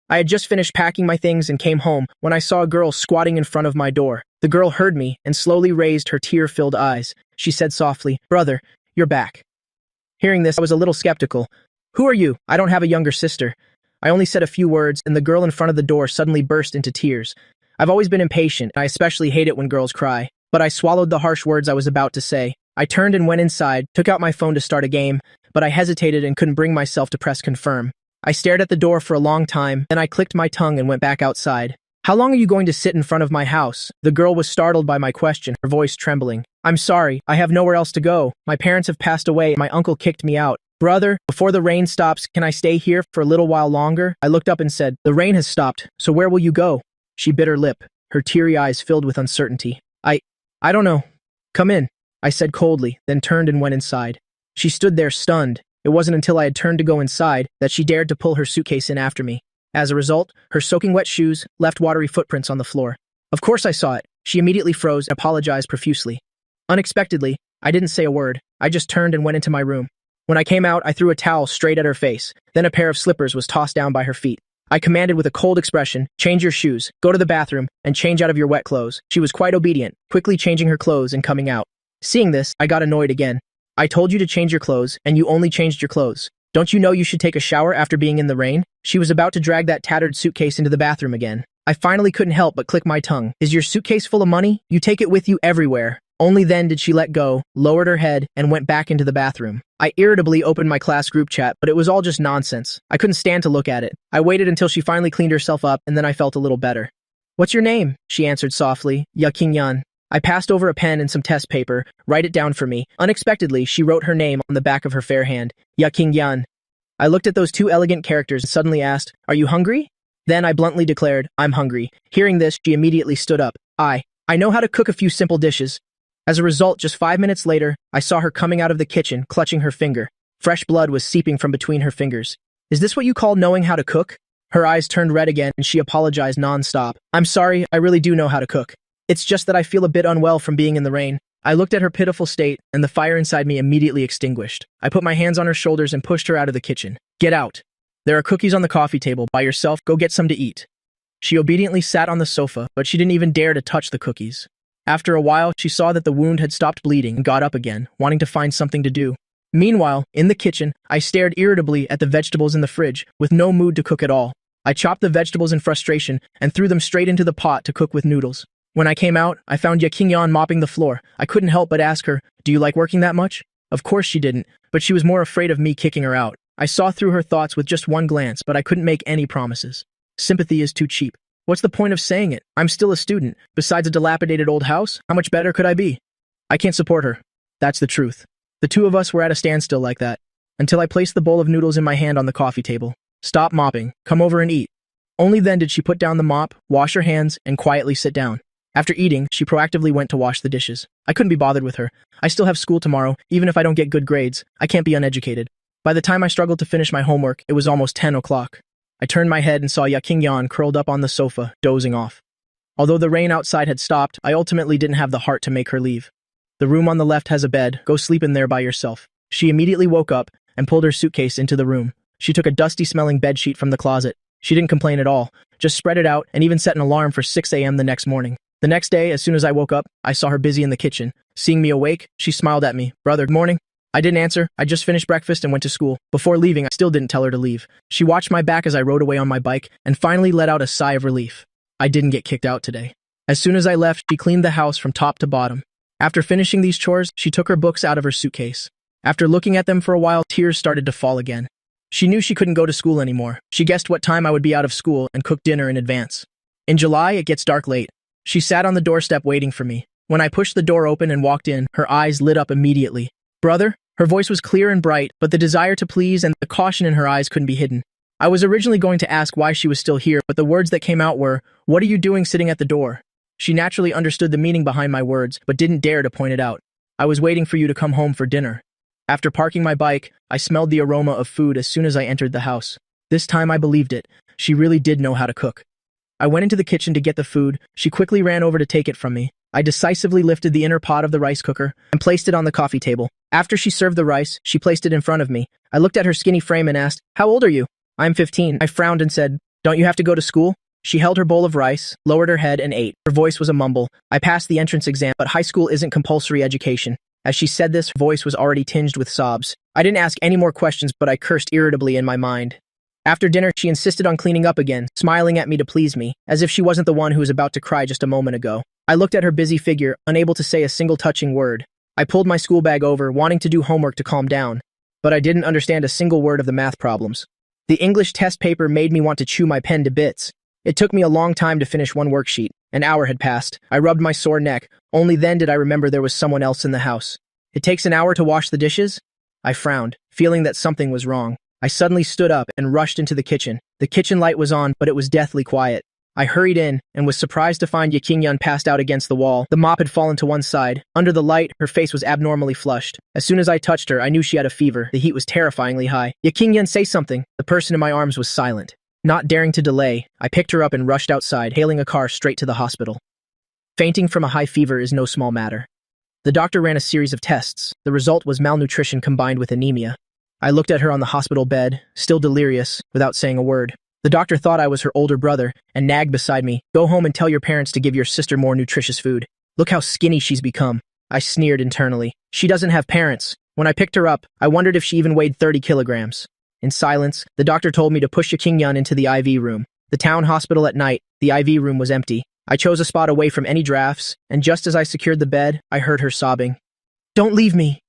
I had just finished packing my things and came home when I saw a girl squatting in front of my door. The girl heard me and slowly raised her tear-filled eyes. She said softly, "Brother, you're back." Hearing this, I was a little skeptical. "Who are you? I don't have a younger sister." I only said a few words, and the girl in front of the door suddenly burst into tears. I've always been impatient, and I especially hate it when girls cry. But I swallowed the harsh words I was about to say. I turned and went inside, took out my phone to start a game, but I hesitated and couldn't bring myself to press confirm. I stared at the door for a long time, then I clicked my tongue and went back outside. "How long are you going to sit in front of my house?" The girl was startled by my question, her voice trembling. "I'm sorry, I have nowhere else to go. My parents have passed away and my uncle kicked me out. Brother, before the rain stops, can I stay here for a little while longer?" I looked up and said, "The rain has stopped, so where will you go?" She bit her lip, her teary eyes filled with uncertainty. I don't know. "Come in," I said coldly, then turned and went inside. She stood there stunned. It wasn't until I had turned to go inside that she dared to pull her suitcase in after me. As a result, her soaking wet shoes left watery footprints on the floor. Of course I saw it. She immediately froze and apologized profusely. Unexpectedly, I didn't say a word. I just turned and went into my room. When I came out, I threw a towel straight at her face. Then a pair of slippers was tossed down by her feet. I commanded with a cold expression, "Change your shoes, go to the bathroom, and change out of your wet clothes." She was quite obedient, quickly changing her clothes and coming out. Seeing this, I got annoyed again. "I told you to change your clothes, and you only changed your clothes. Don't you know you should take a shower after being in the rain?" She was about to drag that tattered suitcase into the bathroom again. I finally couldn't help but click my tongue. "Is your suitcase full of money? You take it with you everywhere." Only then did she let go, lowered her head, and went back into the bathroom. I irritably opened my class group chat, but it was all just nonsense. I couldn't stand to look at it. I waited until she finally cleaned herself up, and then I felt a little better. "What's your name?" she answered softly. "Yakinyan." I passed over a pen and some test paper. "Write it down for me." Unexpectedly, she wrote her name on the back of her fair hand. Yakinyan. I looked at those two elegant characters and suddenly asked, "Are you hungry?" Then I bluntly declared, "I'm hungry." Hearing this, she immediately stood up. I know how to cook a few simple dishes." As a result, just 5 minutes later, I saw her coming out of the kitchen, clutching her finger. Fresh blood was seeping from between her fingers. "Is this what you call knowing how to cook?" Her eyes turned red again, and she apologized non-stop. "I'm sorry, I really do know how to cook. It's just that I feel a bit unwell from being in the rain." I looked at her pitiful state, and the fire inside me immediately extinguished. I put my hands on her shoulders and pushed her out of the kitchen. "Get out. There are cookies on the coffee table. By yourself, go get some to eat." She obediently sat on the sofa, but she didn't even dare to touch the cookies. After a while, she saw that the wound had stopped bleeding and got up again, wanting to find something to do. Meanwhile, in the kitchen, I stared irritably at the vegetables in the fridge, with no mood to cook at all. I chopped the vegetables in frustration and threw them straight into the pot to cook with noodles. When I came out, I found Yakinyan mopping the floor. I couldn't help but ask her, "Do you like working that much?" Of course she didn't, but she was more afraid of me kicking her out. I saw through her thoughts with just one glance, but I couldn't make any promises. Sympathy is too cheap. What's the point of saying it? I'm still a student. Besides a dilapidated old house, how much better could I be? I can't support her. That's the truth. The two of us were at a standstill like that, until I placed the bowl of noodles in my hand on the coffee table. "Stop mopping. Come over and eat." Only then did she put down the mop, wash her hands, and quietly sit down. After eating, she proactively went to wash the dishes. I couldn't be bothered with her. I still have school tomorrow. Even if I don't get good grades, I can't be uneducated. By the time I struggled to finish my homework, it was almost 10 o'clock. I turned my head and saw Yakinyan curled up on the sofa, dozing off. Although the rain outside had stopped, I ultimately didn't have the heart to make her leave. "The room on the left has a bed. Go sleep in there by yourself." She immediately woke up and pulled her suitcase into the room. She took a dusty-smelling bedsheet from the closet. She didn't complain at all, just spread it out and even set an alarm for 6 a.m. the next morning. The next day, as soon as I woke up, I saw her busy in the kitchen. Seeing me awake, she smiled at me. "Brother, good morning." I didn't answer. I just finished breakfast and went to school. Before leaving, I still didn't tell her to leave. She watched my back as I rode away on my bike and finally let out a sigh of relief. I didn't get kicked out today. As soon as I left, she cleaned the house from top to bottom. After finishing these chores, she took her books out of her suitcase. After looking at them for a while, tears started to fall again. She knew she couldn't go to school anymore. She guessed what time I would be out of school and cooked dinner in advance. In July, it gets dark late. She sat on the doorstep waiting for me. When I pushed the door open and walked in, her eyes lit up immediately. "Brother?" Her voice was clear and bright, but the desire to please and the caution in her eyes couldn't be hidden. I was originally going to ask why she was still here, but the words that came out were, "What are you doing sitting at the door?" She naturally understood the meaning behind my words, but didn't dare to point it out. "I was waiting for you to come home for dinner." After parking my bike, I smelled the aroma of food as soon as I entered the house. This time I believed it. She really did know how to cook. I went into the kitchen to get the food. She quickly ran over to take it from me. I decisively lifted the inner pot of the rice cooker and placed it on the coffee table. After she served the rice, she placed it in front of me. I looked at her skinny frame and asked, "How old are you?" "I'm 15. I frowned and said, Don't you have to go to school? She held her bowl of rice, lowered her head, and ate. Her voice was a mumble. I passed the entrance exam, but high school isn't compulsory education. As she said this, her voice was already tinged with sobs. I didn't ask any more questions, but I cursed irritably in my mind. After dinner, she insisted on cleaning up again, smiling at me to please me, as if she wasn't the one who was about to cry just a moment ago. I looked at her busy figure, unable to say a single touching word. I pulled my school bag over, wanting to do homework to calm down, but I didn't understand a single word of the math problems. The English test paper made me want to chew my pen to bits. It took me a long time to finish one worksheet. An hour had passed. I rubbed my sore neck. Only then did I remember there was someone else in the house. It takes an hour to wash the dishes? I frowned, feeling that something was wrong. I suddenly stood up and rushed into the kitchen. The kitchen light was on, but it was deathly quiet. I hurried in and was surprised to find Yakingyun passed out against the wall. The mop had fallen to one side. Under the light, her face was abnormally flushed. As soon as I touched her, I knew she had a fever. The heat was terrifyingly high. Yakingyun, say something. The person in my arms was silent. Not daring to delay, I picked her up and rushed outside, hailing a car straight to the hospital. Fainting from a high fever is no small matter. The doctor ran a series of tests. The result was malnutrition combined with anemia. I looked at her on the hospital bed, still delirious, without saying a word. The doctor thought I was her older brother and nagged beside me, "Go home and tell your parents to give your sister more nutritious food. Look how skinny she's become." I sneered internally. She doesn't have parents. When I picked her up, I wondered if she even weighed 30 kilograms. In silence, the doctor told me to push Yakingyun into the IV room. The town hospital at night, the IV room was empty. I chose a spot away from any drafts, and just as I secured the bed, I heard her sobbing. "Don't leave me."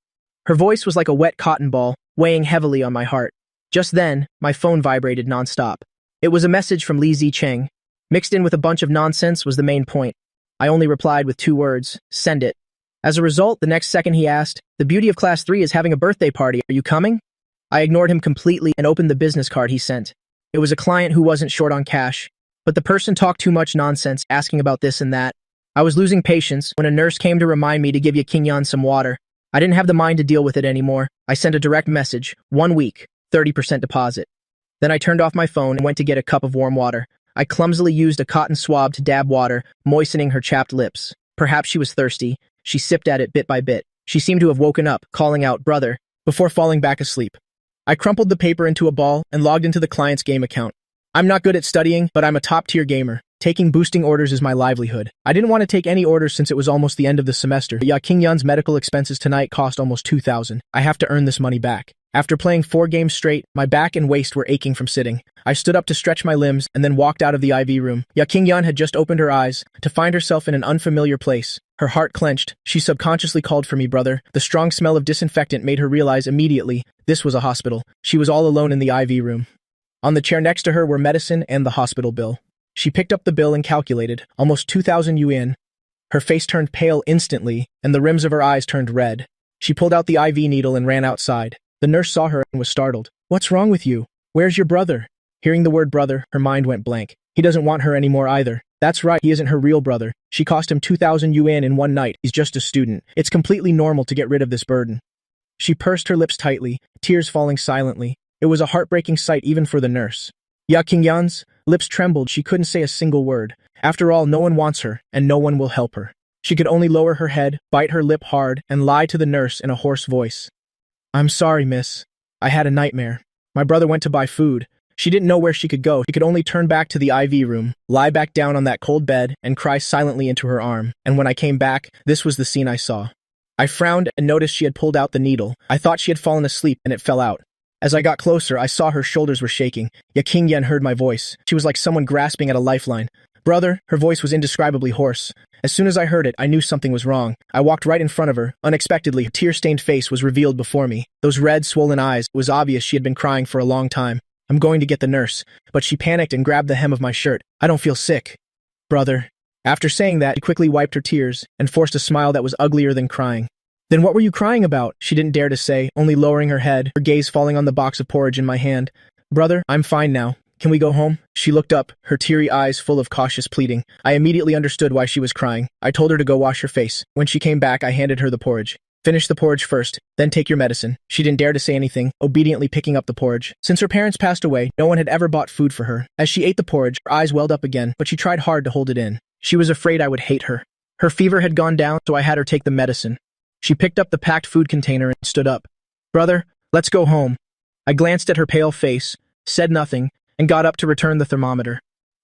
Her voice was like a wet cotton ball, weighing heavily on my heart. Just then, my phone vibrated nonstop. It was a message from Li Zicheng. Mixed in with a bunch of nonsense was the main point. I only replied with 2 words, "Send it." As a result, the next second he asked, "The beauty of Class 3 is having a birthday party. Are you coming?" I ignored him completely and opened the business card he sent. It was a client who wasn't short on cash, but the person talked too much nonsense, asking about this and that. I was losing patience when a nurse came to remind me to give Yakingyun some water. I didn't have the mind to deal with it anymore. I sent a direct message, 1 week, 30% deposit. Then I turned off my phone and went to get a cup of warm water. I clumsily used a cotton swab to dab water, moistening her chapped lips. Perhaps she was thirsty. She sipped at it bit by bit. She seemed to have woken up, calling out, "Brother," before falling back asleep. I crumpled the paper into a ball and logged into the client's game account. I'm not good at studying, but I'm a top-tier gamer. Taking boosting orders is my livelihood. I didn't want to take any orders since it was almost the end of the semester. Yakingyun's medical expenses tonight cost almost 2,000. I have to earn this money back. After playing 4 games straight, my back and waist were aching from sitting. I stood up to stretch my limbs and then walked out of the IV room. Yakingyun had just opened her eyes to find herself in an unfamiliar place. Her heart clenched. She subconsciously called for me, "Brother." The strong smell of disinfectant made her realize immediately this was a hospital. She was all alone in the IV room. On the chair next to her were medicine and the hospital bill. She picked up the bill and calculated, almost 2,000 yuan. Her face turned pale instantly, and the rims of her eyes turned red. She pulled out the IV needle and ran outside. The nurse saw her and was startled. "What's wrong with you? Where's your brother?" Hearing the word brother, her mind went blank. He doesn't want her anymore either. That's right, he isn't her real brother. She cost him 2,000 yuan in one night. He's just a student. It's completely normal to get rid of this burden. She pursed her lips tightly, tears falling silently. It was a heartbreaking sight even for the nurse. Yakingyun's lips trembled. She couldn't say a single word. After all, no one wants her, and no one will help her. She could only lower her head, bite her lip hard, and lie to the nurse in a hoarse voice. "I'm sorry, miss. I had a nightmare. My brother went to buy food. She didn't know where she could go. She could only turn back to the IV room, lie back down on that cold bed, and cry silently into her arm. And when I came back, this was the scene I saw." I frowned and noticed she had pulled out the needle. I thought she had fallen asleep, and it fell out. As I got closer, I saw her shoulders were shaking. Yakingyun heard my voice. She was like someone grasping at a lifeline. "Brother," her voice was indescribably hoarse. As soon as I heard it, I knew something was wrong. I walked right in front of her. Unexpectedly, her tear-stained face was revealed before me. Those red, swollen eyes, it was obvious she had been crying for a long time. I'm going to get the nurse. But she panicked and grabbed the hem of my shirt. "I don't feel sick." "Brother." After saying that, she quickly wiped her tears and forced a smile that was uglier than crying. "Then what were you crying about?" She didn't dare to say, only lowering her head, her gaze falling on the box of porridge in my hand. "Brother, I'm fine now. Can we go home?" She looked up, her teary eyes full of cautious pleading. I immediately understood why she was crying. I told her to go wash her face. When she came back, I handed her the porridge. "Finish the porridge first, then take your medicine." She didn't dare to say anything, obediently picking up the porridge. Since her parents passed away, no one had ever bought food for her. As she ate the porridge, her eyes welled up again, but she tried hard to hold it in. She was afraid I would hate her. Her fever had gone down, so I had her take the medicine. She picked up the packed food container and stood up. "Brother, let's go home." I glanced at her pale face, said nothing, and got up to return the thermometer.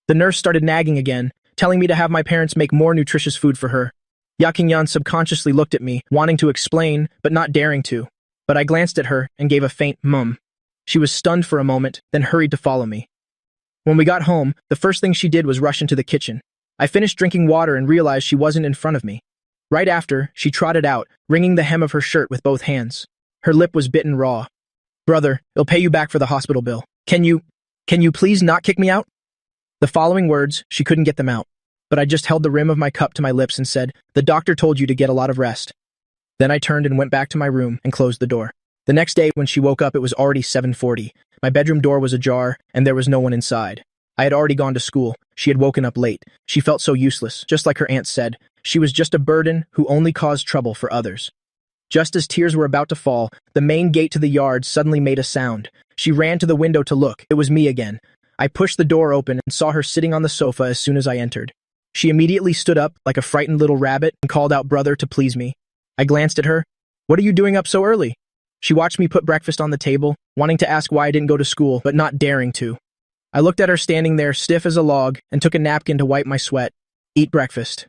The nurse started nagging again, telling me to have my parents make more nutritious food for her. Yakinyan subconsciously looked at me, wanting to explain, but not daring to. But I glanced at her and gave a faint mum. She was stunned for a moment, then hurried to follow me. When we got home, the first thing she did was rush into the kitchen. I finished drinking water and realized she wasn't in front of me. Right after, she trotted out, wringing the hem of her shirt with both hands. Her lip was bitten raw. "Brother, it'll pay you back for the hospital bill. Can you please not kick me out?" The following words, she couldn't get them out. But I just held the rim of my cup to my lips and said, "The doctor told you to get a lot of rest." Then I turned and went back to my room and closed the door. The next day, when she woke up, it was already 7:40. My bedroom door was ajar, and there was no one inside. I had already gone to school. She had woken up late. She felt so useless, just like her aunt said. She was just a burden who only caused trouble for others. Just as tears were about to fall, the main gate to the yard suddenly made a sound. She ran to the window to look. It was me again. I pushed the door open and saw her sitting on the sofa as soon as I entered. She immediately stood up like a frightened little rabbit and called out brother to please me. I glanced at her. "What are you doing up so early?" She watched me put breakfast on the table, wanting to ask why I didn't go to school, but not daring to. I looked at her standing there stiff as a log and took a napkin to wipe my sweat. "Eat breakfast."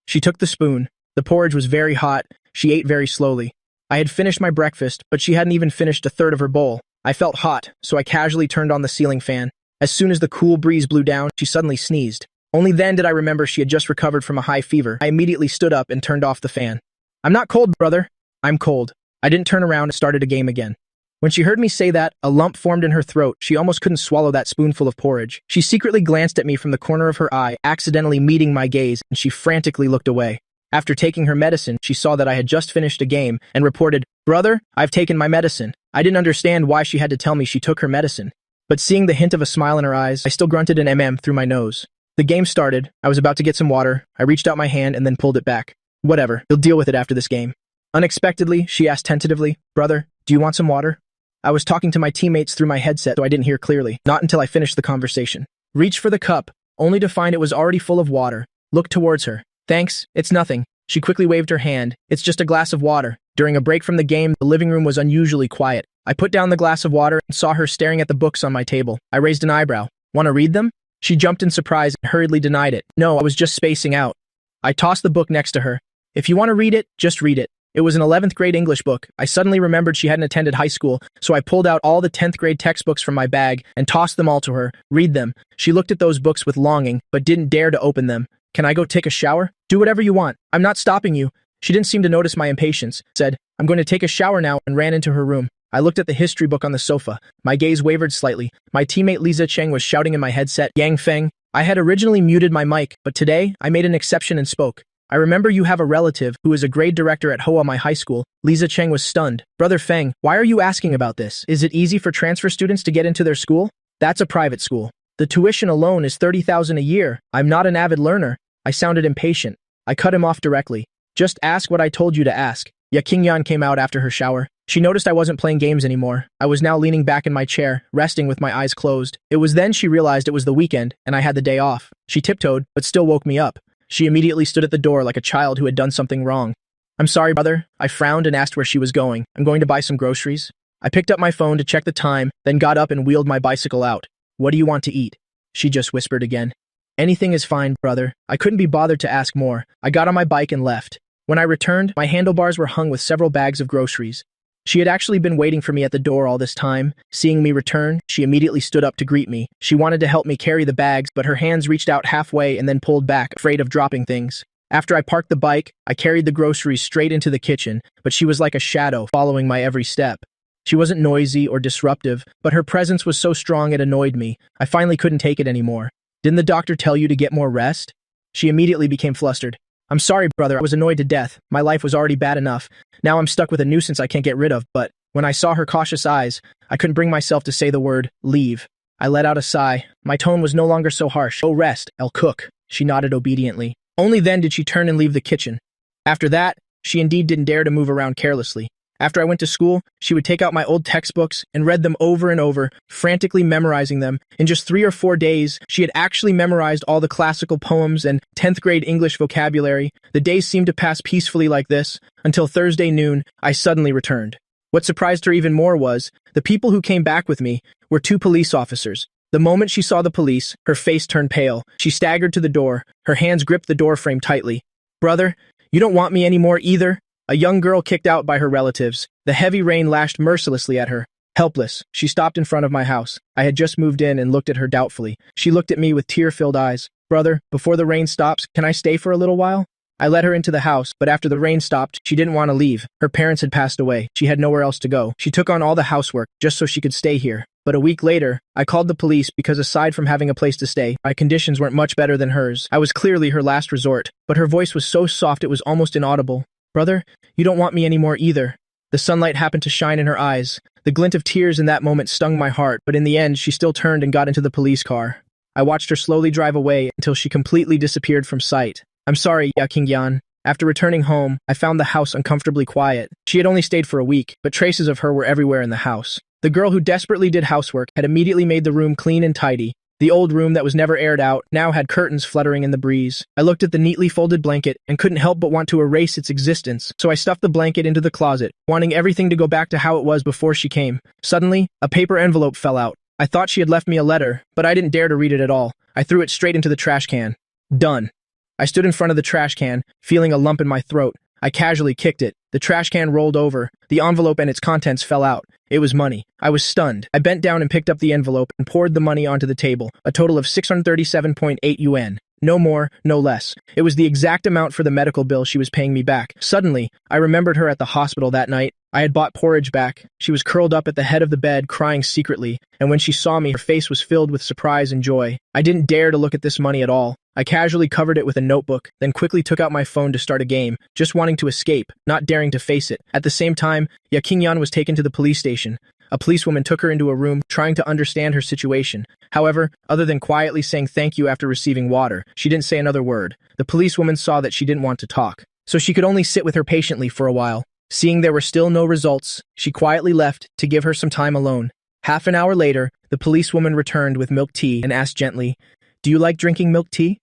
She took the spoon. The porridge was very hot. She ate very slowly. I had finished my breakfast, but she hadn't even finished a third of her bowl. I felt hot, so I casually turned on the ceiling fan. As soon as the cool breeze blew down, she suddenly sneezed. Only then did I remember she had just recovered from a high fever. I immediately stood up and turned off the fan. "I'm not cold, brother." "I'm cold." I didn't turn around and started a game again. When she heard me say that, a lump formed in her throat. She almost couldn't swallow that spoonful of porridge. She secretly glanced at me from the corner of her eye, accidentally meeting my gaze, and she frantically looked away. After taking her medicine, she saw that I had just finished a game and reported, "Brother, I've taken my medicine." I didn't understand why she had to tell me she took her medicine. But seeing the hint of a smile in her eyes, I still grunted an through my nose. The game started. I was about to get some water. I reached out my hand and then pulled it back. "Whatever, you'll deal with it after this game." Unexpectedly, she asked tentatively, "Brother, do you want some water?" I was talking to my teammates through my headset, so I didn't hear clearly, not until I finished the conversation. Reached for the cup, only to find it was already full of water. Looked towards her. "Thanks, it's nothing." She quickly waved her hand. "It's just a glass of water." During a break from the game, the living room was unusually quiet. I put down the glass of water and saw her staring at the books on my table. I raised an eyebrow. "Want to read them?" She jumped in surprise and hurriedly denied it. "No, I was just spacing out." I tossed the book next to her. "If you want to read it, just read it." It was an 11th grade English book. I suddenly remembered she hadn't attended high school, so I pulled out all the 10th grade textbooks from my bag and tossed them all to her. "Read them." She looked at those books with longing, but didn't dare to open them. "Can I go take a shower?" "Do whatever you want. I'm not stopping you." She didn't seem to notice my impatience, said, "I'm going to take a shower now," and ran into her room. I looked at the history book on the sofa. My gaze wavered slightly. My teammate Lisa Cheng was shouting in my headset, "Yang Feng." I had originally muted my mic, but today I made an exception and spoke. "I remember you have a relative who is a grade director at Hoa, my high school." Lisa Cheng was stunned. "Brother Feng, why are you asking about this? Is it easy for transfer students to get into their school?" "That's a private school. The tuition alone is 30,000 a year. I'm not an avid learner." I sounded impatient. I cut him off directly. "Just ask what I told you to ask." Yakinyan came out after her shower. She noticed I wasn't playing games anymore. I was now leaning back in my chair, resting with my eyes closed. It was then she realized it was the weekend, and I had the day off. She tiptoed, but still woke me up. She immediately stood at the door like a child who had done something wrong. "I'm sorry, brother." I frowned and asked where she was going. "I'm going to buy some groceries." I picked up my phone to check the time, then got up and wheeled my bicycle out. "What do you want to eat?" She just whispered again. "Anything is fine, brother." I couldn't be bothered to ask more. I got on my bike and left. When I returned, my handlebars were hung with several bags of groceries. She had actually been waiting for me at the door all this time. Seeing me return, she immediately stood up to greet me. She wanted to help me carry the bags, but her hands reached out halfway and then pulled back, afraid of dropping things. After I parked the bike, I carried the groceries straight into the kitchen, but she was like a shadow, following my every step. She wasn't noisy or disruptive, but her presence was so strong it annoyed me. I finally couldn't take it anymore. "Didn't the doctor tell you to get more rest?" She immediately became flustered. "I'm sorry, brother, I was annoyed to death. My life was already bad enough. Now I'm stuck with a nuisance I can't get rid of." But when I saw her cautious eyes, I couldn't bring myself to say the word, "leave." I let out a sigh. My tone was no longer so harsh. "Oh, rest, I'll cook." She nodded obediently. Only then did she turn and leave the kitchen. After that, she indeed didn't dare to move around carelessly. After I went to school, she would take out my old textbooks and read them over and over, frantically memorizing them. In just 3 or 4 days, she had actually memorized all the classical poems and 10th grade English vocabulary. The days seemed to pass peacefully like this, until Thursday noon, I suddenly returned. What surprised her even more was, the people who came back with me were 2 police officers. The moment she saw the police, her face turned pale. She staggered to the door. Her hands gripped the door frame tightly. "Brother, you don't want me anymore either?" A young girl kicked out by her relatives. The heavy rain lashed mercilessly at her. Helpless, she stopped in front of my house. I had just moved in and looked at her doubtfully. She looked at me with tear-filled eyes. "Brother, before the rain stops, can I stay for a little while?" I let her into the house, but after the rain stopped, she didn't want to leave. Her parents had passed away. She had nowhere else to go. She took on all the housework just so she could stay here. But a week later, I called the police because aside from having a place to stay, my conditions weren't much better than hers. I was clearly her last resort, but her voice was so soft it was almost inaudible. "Brother, you don't want me anymore either." The sunlight happened to shine in her eyes. The glint of tears in that moment stung my heart, but in the end, she still turned and got into the police car. I watched her slowly drive away until she completely disappeared from sight. "I'm sorry, Yakingyan." After returning home, I found the house uncomfortably quiet. She had only stayed for a week, but traces of her were everywhere in the house. The girl who desperately did housework had immediately made the room clean and tidy. The old room that was never aired out now had curtains fluttering in the breeze. I looked at the neatly folded blanket and couldn't help but want to erase its existence, so I stuffed the blanket into the closet, wanting everything to go back to how it was before she came. Suddenly, a paper envelope fell out. I thought she had left me a letter, but I didn't dare to read it at all. I threw it straight into the trash can. Done. I stood in front of the trash can, feeling a lump in my throat. I casually kicked it. The trash can rolled over. The envelope and its contents fell out. It was money. I was stunned. I bent down and picked up the envelope and poured the money onto the table, a total of 637.8 yuan. No more, no less. It was the exact amount for the medical bill she was paying me back. Suddenly, I remembered her at the hospital that night. I had bought porridge back. She was curled up at the head of the bed, crying secretly, and when she saw me, her face was filled with surprise and joy. I didn't dare to look at this money at all. I casually covered it with a notebook, then quickly took out my phone to start a game, just wanting to escape, not daring to face it. At the same time, Yakingyan was taken to the police station. A policewoman took her into a room, trying to understand her situation. However, other than quietly saying thank you after receiving water, she didn't say another word. The policewoman saw that she didn't want to talk, so she could only sit with her patiently for a while. Seeing there were still no results, she quietly left to give her some time alone. Half an hour later, the policewoman returned with milk tea and asked gently, "Do you like drinking milk tea?"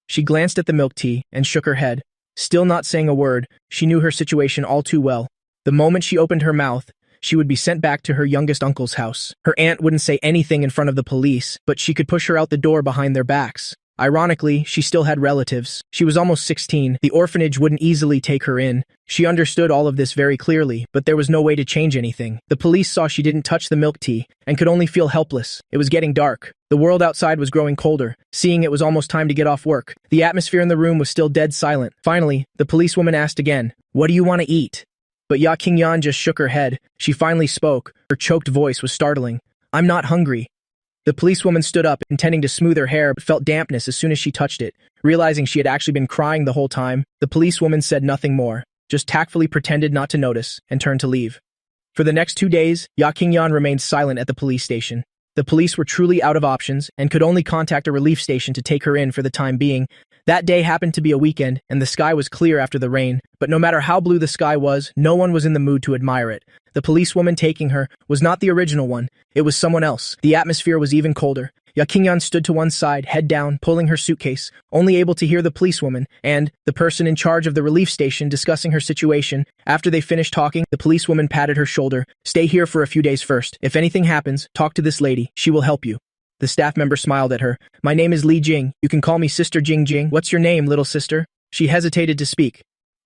She glanced at the milk tea and shook her head. Still not saying a word, she knew her situation all too well. The moment she opened her mouth, she would be sent back to her youngest uncle's house. Her aunt wouldn't say anything in front of the police, but she could push her out the door behind their backs. Ironically, she still had relatives. She was almost 16. The orphanage wouldn't easily take her in. She understood all of this very clearly, but there was no way to change anything. The police saw she didn't touch the milk tea and could only feel helpless. It was getting dark. The world outside was growing colder. Seeing it was almost time to get off work, the atmosphere in the room was still dead silent. Finally, the policewoman asked again, "What do you want to eat?" But Yakingyan just shook her head. She finally spoke. Her choked voice was startling. "I'm not hungry." The policewoman stood up, intending to smooth her hair, but felt dampness as soon as she touched it. Realizing she had actually been crying the whole time, the policewoman said nothing more, just tactfully pretended not to notice, and turned to leave. For the next 2 days, Yakingyan remained silent at the police station. The police were truly out of options, and could only contact a relief station to take her in for the time being. That day happened to be a weekend, and the sky was clear after the rain, but no matter how blue the sky was, no one was in the mood to admire it. The policewoman taking her was not the original one, it was someone else. The atmosphere was even colder. Yakingyan stood to one side, head down, pulling her suitcase, only able to hear the policewoman and the person in charge of the relief station discussing her situation. After they finished talking, the policewoman patted her shoulder. "Stay here for a few days first. If anything happens, talk to this lady. She will help you." The staff member smiled at her. "My name is Li Jing. You can call me Sister Jing Jing. What's your name, little sister?" She hesitated to speak.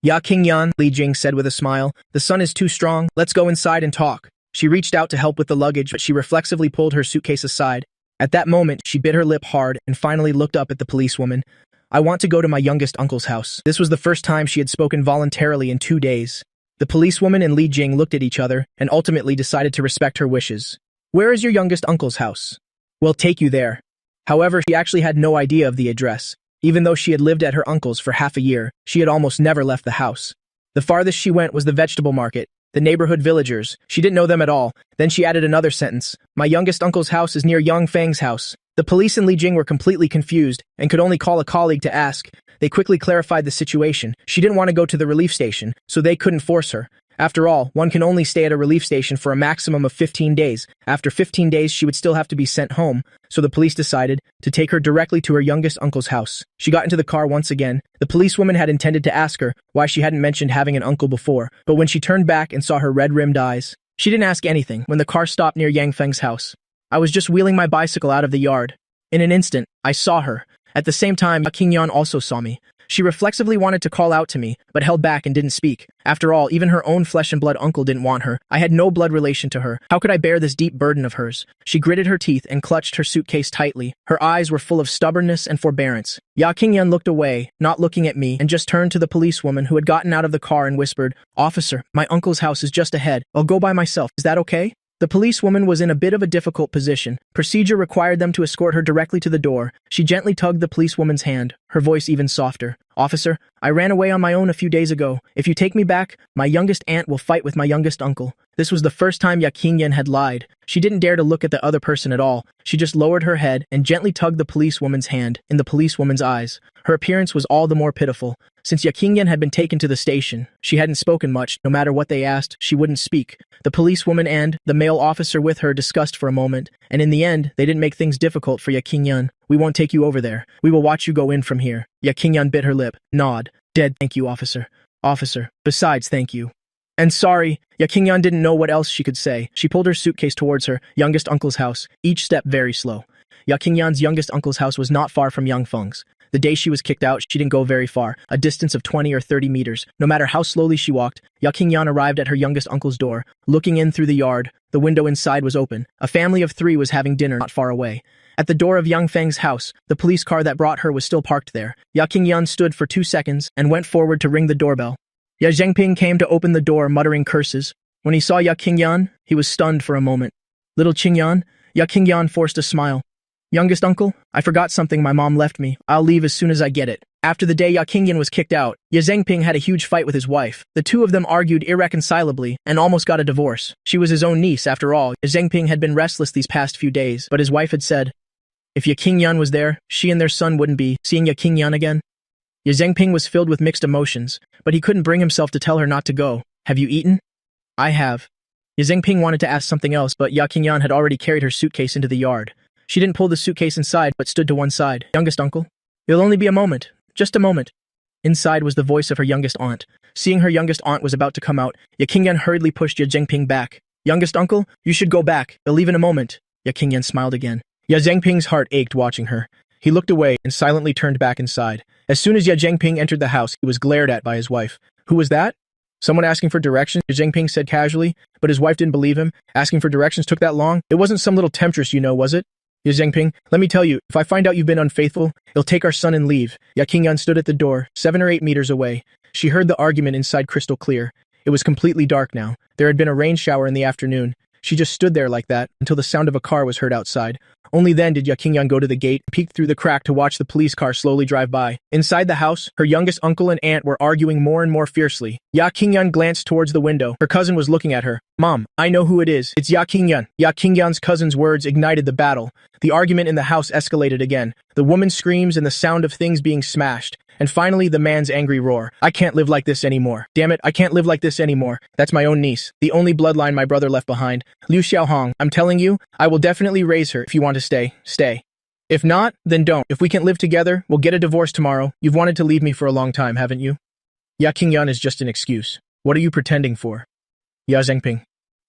"Yakingyan," Li Jing said with a smile. "The sun is too strong. Let's go inside and talk." She reached out to help with the luggage, but she reflexively pulled her suitcase aside. At that moment, she bit her lip hard and finally looked up at the policewoman. "I want to go to my youngest uncle's house." This was the first time she had spoken voluntarily in 2 days. The policewoman and Li Jing looked at each other and ultimately decided to respect her wishes. "Where is your youngest uncle's house?" "We'll take you there." However, she actually had no idea of the address. Even though she had lived at her uncle's for half a year, she had almost never left the house. The farthest she went was the vegetable market. The neighborhood villagers. She didn't know them at all. Then she added another sentence. "My youngest uncle's house is near Yang Feng's house." The police and Li Jing were completely confused and could only call a colleague to ask. They quickly clarified the situation. She didn't want to go to the relief station, so they couldn't force her. After all, one can only stay at a relief station for a maximum of 15 days. After 15 days, she would still have to be sent home, so the police decided to take her directly to her youngest uncle's house. She got into the car once again. The policewoman had intended to ask her why she hadn't mentioned having an uncle before, but when she turned back and saw her red-rimmed eyes, she didn't ask anything when the car stopped near Yang Feng's house. I was just wheeling my bicycle out of the yard. In an instant, I saw her. At the same time, King also saw me. She reflexively wanted to call out to me, but held back and didn't speak. After all, even her own flesh and blood uncle didn't want her. I had no blood relation to her. How could I bear this deep burden of hers? She gritted her teeth and clutched her suitcase tightly. Her eyes were full of stubbornness and forbearance. King looked away, not looking at me, and just turned to the policewoman who had gotten out of the car and whispered, "Officer, my uncle's house is just ahead. I'll go by myself. Is that okay?" The policewoman was in a bit of a difficult position. Procedure required them to escort her directly to the door. She gently tugged the policewoman's hand, her voice even softer. "Officer, I ran away on my own a few days ago. If you take me back, my youngest aunt will fight with my youngest uncle." This was the first time King had lied. She didn't dare to look at the other person at all. She just lowered her head and gently tugged the policewoman's hand. In the policewoman's eyes, her appearance was all the more pitiful. Since King had been taken to the station, she hadn't spoken much. No matter what they asked, she wouldn't speak. The policewoman and the male officer with her discussed for a moment, and in the end, they didn't make things difficult for King. "We won't take you over there. We will watch you go in from here." King bit her lip. "Nod. Dead. Thank you, officer. Officer. Besides, thank you. And sorry." King didn't know what else she could say. She pulled her suitcase towards her youngest uncle's house, each step very slow. King youngest uncle's house was not far from Yang Feng's. The day she was kicked out, she didn't go very far, a distance of 20 or 30 meters. No matter how slowly she walked, King arrived at her youngest uncle's door. Looking in through the yard, the window inside was open. A family of 3 was having dinner not far away. At the door of Yang Feng's house, the police car that brought her was still parked there. King stood for 2 seconds and went forward to ring the doorbell. Zhengping came to open the door, muttering curses. When he saw King, he was stunned for a moment. "Little Qingyan?" King forced a smile. "Youngest uncle, I forgot something my mom left me. I'll leave as soon as I get it." After the day King was kicked out, Zhengping had a huge fight with his wife. The two of them argued irreconcilably and almost got a divorce. She was his own niece, after all. Zhengping had been restless these past few days, but his wife had said, if King was there, she and their son wouldn't be seeing King again. Zhengping was filled with mixed emotions, but he couldn't bring himself to tell her not to go. "Have you eaten?" "I have." Zhengping wanted to ask something else, but King had already carried her suitcase into the yard. She didn't pull the suitcase inside, but stood to one side. "Youngest uncle? It'll only be a moment. Just a moment." Inside was the voice of her youngest aunt. Seeing her youngest aunt was about to come out, King hurriedly pushed Zhengping back. "Youngest uncle, you should go back. They'll leave in a moment." King smiled again. Zhengping's heart ached watching her. He looked away and silently turned back inside. As soon as Zhengping entered the house, he was glared at by his wife. "Who was that?" "Someone asking for directions," Zhengping said casually, but his wife didn't believe him. "Asking for directions took that long? It wasn't some little temptress, was it?" "Zhengping, let me tell you, if I find out you've been unfaithful, he'll take our son and leave." King stood at the door, 7 or 8 meters away. She heard the argument inside crystal clear. It was completely dark now. There had been a rain shower in the afternoon. She just stood there like that until the sound of a car was heard outside. Only then did King go to the gate and peek through the crack to watch the police car slowly drive by. Inside the house, her youngest uncle and aunt were arguing more and more fiercely. King glanced towards the window. Her cousin was looking at her. "Mom, I know who it is. It's King." King's cousin's words ignited the battle. The argument in the house escalated again. The woman's screams and the sound of things being smashed. And finally, the man's angry roar. "I can't live like this anymore. Damn it, I can't live like this anymore. That's my own niece, the only bloodline my brother left behind. Liu Xiaohong, I'm telling you, I will definitely raise her. If you want to stay, stay. If not, then don't. If we can't live together, we'll get a divorce tomorrow. You've wanted to leave me for a long time, haven't you?" King is just an excuse. What are you pretending for? Zhengping.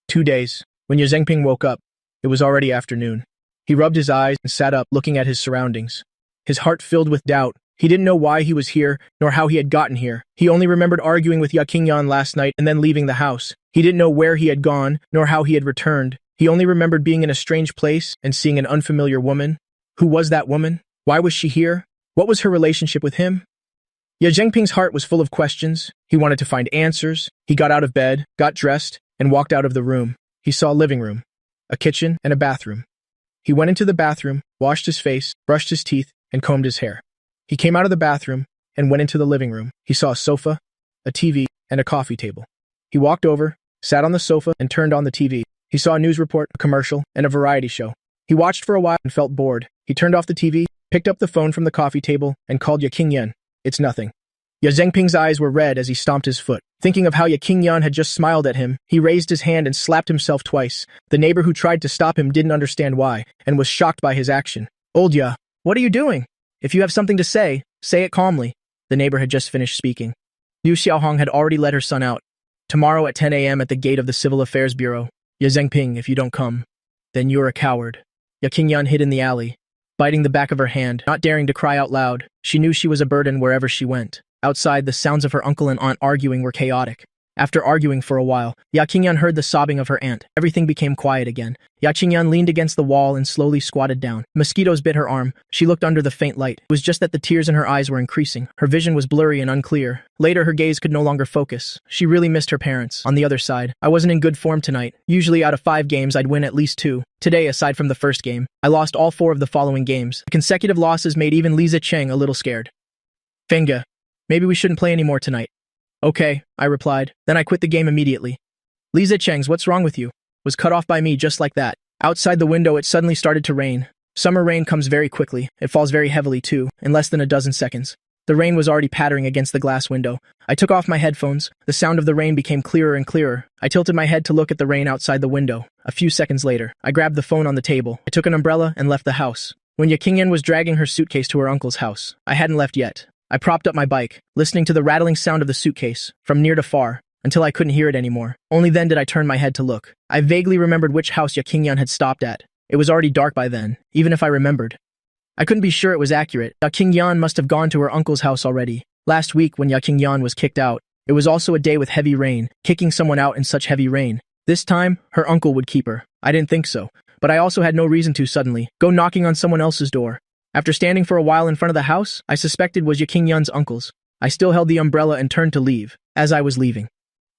2 days. When Zhengping woke up, it was already afternoon. He rubbed his eyes and sat up, looking at his surroundings. His heart filled with doubt. He didn't know why he was here, nor how he had gotten here. He only remembered arguing with King last night and then leaving the house. He didn't know where he had gone, nor how he had returned. He only remembered being in a strange place and seeing an unfamiliar woman. Who was that woman? Why was she here? What was her relationship with him? Zhengping's heart was full of questions. He wanted to find answers. He got out of bed, got dressed, and walked out of the room. He saw a living room, a kitchen, and a bathroom. He went into the bathroom, washed his face, brushed his teeth, and combed his hair. He came out of the bathroom and went into the living room. He saw a sofa, a TV, and a coffee table. He walked over, sat on the sofa, and turned on the TV. He saw a news report, a commercial, and a variety show. He watched for a while and felt bored. He turned off the TV, picked up the phone from the coffee table, and called King. "It's nothing." Zhengping's eyes were red as he stomped his foot. Thinking of how King had just smiled at him, he raised his hand and slapped himself twice. The neighbor who tried to stop him didn't understand why, and was shocked by his action. "Old Ya, what are you doing? If you have something to say it calmly." The neighbor had just finished speaking. Liu Xiaohong had already let her son out. "Tomorrow at 10 a.m. at the gate of the Civil Affairs Bureau. Zhengping, if you don't come, then you're a coward." Yakinyan hid in the alley, biting the back of her hand, not daring to cry out loud. She knew she was a burden wherever she went. Outside, the sounds of her uncle and aunt arguing were chaotic. After arguing for a while, Yakinyan heard the sobbing of her aunt. Everything became quiet again. Yakinyan leaned against the wall and slowly squatted down. Mosquitoes bit her arm. She looked under the faint light. It was just that the tears in her eyes were increasing. Her vision was blurry and unclear. Later, her gaze could no longer focus. She really missed her parents. On the other side, I wasn't in good form tonight. Usually out of 5 games, I'd win at least 2. Today, aside from the first game, I lost all 4 of the following games. The consecutive losses made even Lisa Cheng a little scared. Fenga, maybe we shouldn't play anymore tonight. Okay, I replied. Then I quit the game immediately. Lisa Cheng's "What's wrong with you?" was cut off by me just like that. Outside the window, it suddenly started to rain. Summer rain comes very quickly. It falls very heavily too, in less than a dozen seconds. The rain was already pattering against the glass window. I took off my headphones. The sound of the rain became clearer and clearer. I tilted my head to look at the rain outside the window. A few seconds later, I grabbed the phone on the table. I took an umbrella and left the house. When Yakinyan was dragging her suitcase to her uncle's house, I hadn't left yet. I propped up my bike, listening to the rattling sound of the suitcase, from near to far, until I couldn't hear it anymore. Only then did I turn my head to look. I vaguely remembered which house Yakinyan had stopped at. It was already dark by then, even if I remembered. I couldn't be sure it was accurate. Yakinyan must have gone to her uncle's house already. Last week, when Yakinyan was kicked out, it was also a day with heavy rain. Kicking someone out in such heavy rain. This time, her uncle would keep her. I didn't think so, but I also had no reason to suddenly go knocking on someone else's door. After standing for a while in front of the house, I suspected was Yakinyan's uncle's. I still held the umbrella and turned to leave. As I was leaving,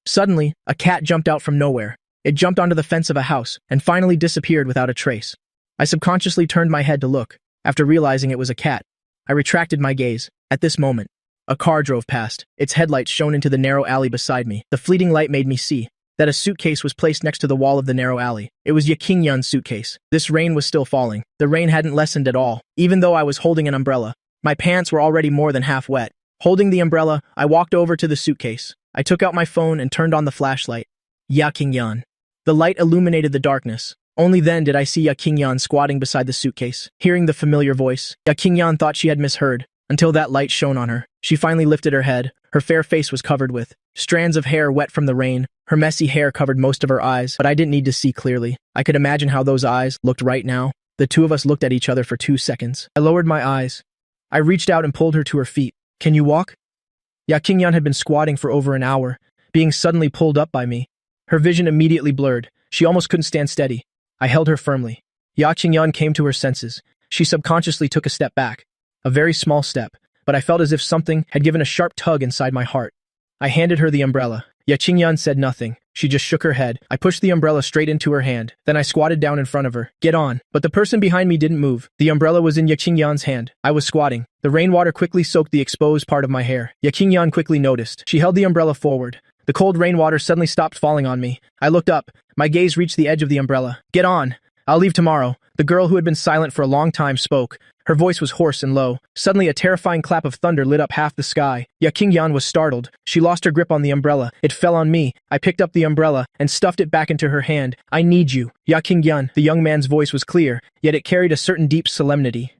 suddenly, a cat jumped out from nowhere. It jumped onto the fence of a house and finally disappeared without a trace. I subconsciously turned my head to look. After realizing it was a cat, I retracted my gaze. At this moment, a car drove past. Its headlights shone into the narrow alley beside me. The fleeting light made me see that a suitcase was placed next to the wall of the narrow alley. It was Yakinyan's suitcase. This rain was still falling. The rain hadn't lessened at all. Even though I was holding an umbrella, my pants were already more than half wet. Holding the umbrella, I walked over to the suitcase. I took out my phone and turned on the flashlight. Yakinyan. The light illuminated the darkness. Only then did I see Yakinyan squatting beside the suitcase. Hearing the familiar voice, Yakinyan thought she had misheard, until that light shone on her. She finally lifted her head. Her fair face was covered with strands of hair wet from the rain. Her messy hair covered most of her eyes, but I didn't need to see clearly. I could imagine how those eyes looked right now. The two of us looked at each other for 2 seconds. I lowered my eyes. I reached out and pulled her to her feet. "Can you walk?" Yakinyan had been squatting for over an hour, being suddenly pulled up by me. Her vision immediately blurred. She almost couldn't stand steady. I held her firmly. Yakinyan came to her senses. She subconsciously took a step back. A very small step, but I felt as if something had given a sharp tug inside my heart. I handed her the umbrella. Yakinyan said nothing. She just shook her head. I pushed the umbrella straight into her hand. Then I squatted down in front of her. "Get on." But the person behind me didn't move. The umbrella was in Yakinyan's hand. I was squatting. The rainwater quickly soaked the exposed part of my hair. Yakinyan quickly noticed. She held the umbrella forward. The cold rainwater suddenly stopped falling on me. I looked up. My gaze reached the edge of the umbrella. "Get on. I'll leave tomorrow." The girl who had been silent for a long time spoke. Her voice was hoarse and low. Suddenly a terrifying clap of thunder lit up half the sky. Yakinyan was startled. She lost her grip on the umbrella. It fell on me. I picked up the umbrella and stuffed it back into her hand. "I need you." Yakinyan. The young man's voice was clear, yet it carried a certain deep solemnity.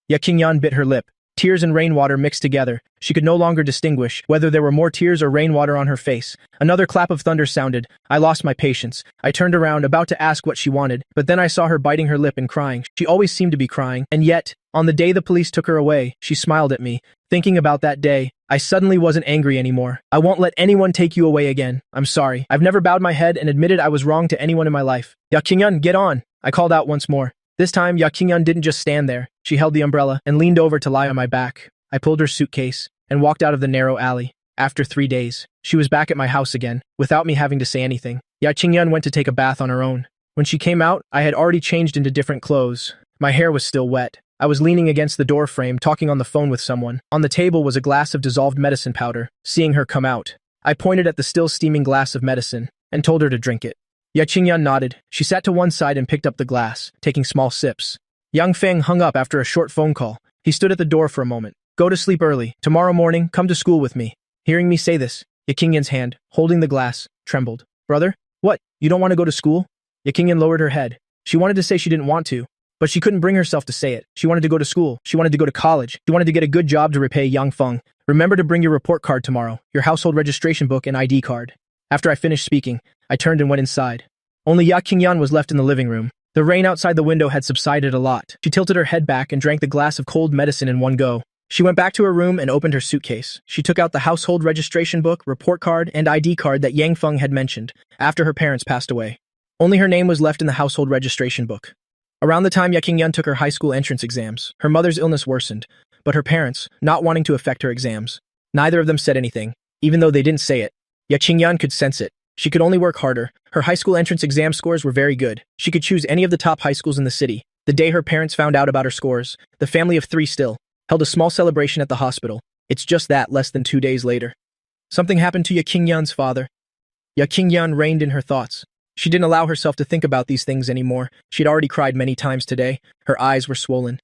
Yakinyan bit her lip. Tears and rainwater mixed together. She could no longer distinguish whether there were more tears or rainwater on her face. Another clap of thunder sounded. I lost my patience. I turned around, about to ask what she wanted, but then I saw her biting her lip and crying. She always seemed to be crying, and yet, on the day the police took her away, she smiled at me. Thinking about that day, I suddenly wasn't angry anymore. "I won't let anyone take you away again. I'm sorry. I've never bowed my head and admitted I was wrong to anyone in my life." "Yakinyan, get on!" I called out once more. This time, Yakinyan didn't just stand there. She held the umbrella and leaned over to lie on my back. I pulled her suitcase and walked out of the narrow alley. After 3 days, she was back at my house again, without me having to say anything. Yakinyan went to take a bath on her own. When she came out, I had already changed into different clothes. My hair was still wet. I was leaning against the door frame, talking on the phone with someone. On the table was a glass of dissolved medicine powder. Seeing her come out, I pointed at the still steaming glass of medicine and told her to drink it. Yakinyan nodded. She sat to one side and picked up the glass, taking small sips. Yang Feng hung up after a short phone call. He stood at the door for a moment. "Go to sleep early. Tomorrow morning, come to school with me." Hearing me say this, Yakinyan's hand, holding the glass, trembled. "Brother? What? You don't want to go to school?" Yakinyan lowered her head. She wanted to say she didn't want to, but she couldn't bring herself to say it. She wanted to go to school. She wanted to go to college. She wanted to get a good job to repay Yang Feng. "Remember to bring your report card tomorrow, your household registration book and ID card." After I finished speaking, I turned and went inside. Only Yakinyan was left in the living room. The rain outside the window had subsided a lot. She tilted her head back and drank the glass of cold medicine in one go. She went back to her room and opened her suitcase. She took out the household registration book, report card, and ID card that Yang Feng had mentioned after her parents passed away. Only her name was left in the household registration book. Around the time Qingyun took her high school entrance exams, her mother's illness worsened, but her parents, not wanting to affect her exams, neither of them said anything, even though they didn't say it. Qingyun could sense it. She could only work harder. Her high school entrance exam scores were very good. She could choose any of the top high schools in the city. The day her parents found out about her scores, the family of 3 still held a small celebration at the hospital. It's just that less than 2 days later, something happened to Qingyun's father. Qingyun reigned in her thoughts. She didn't allow herself to think about these things anymore. She'd already cried many times today. Her eyes were swollen.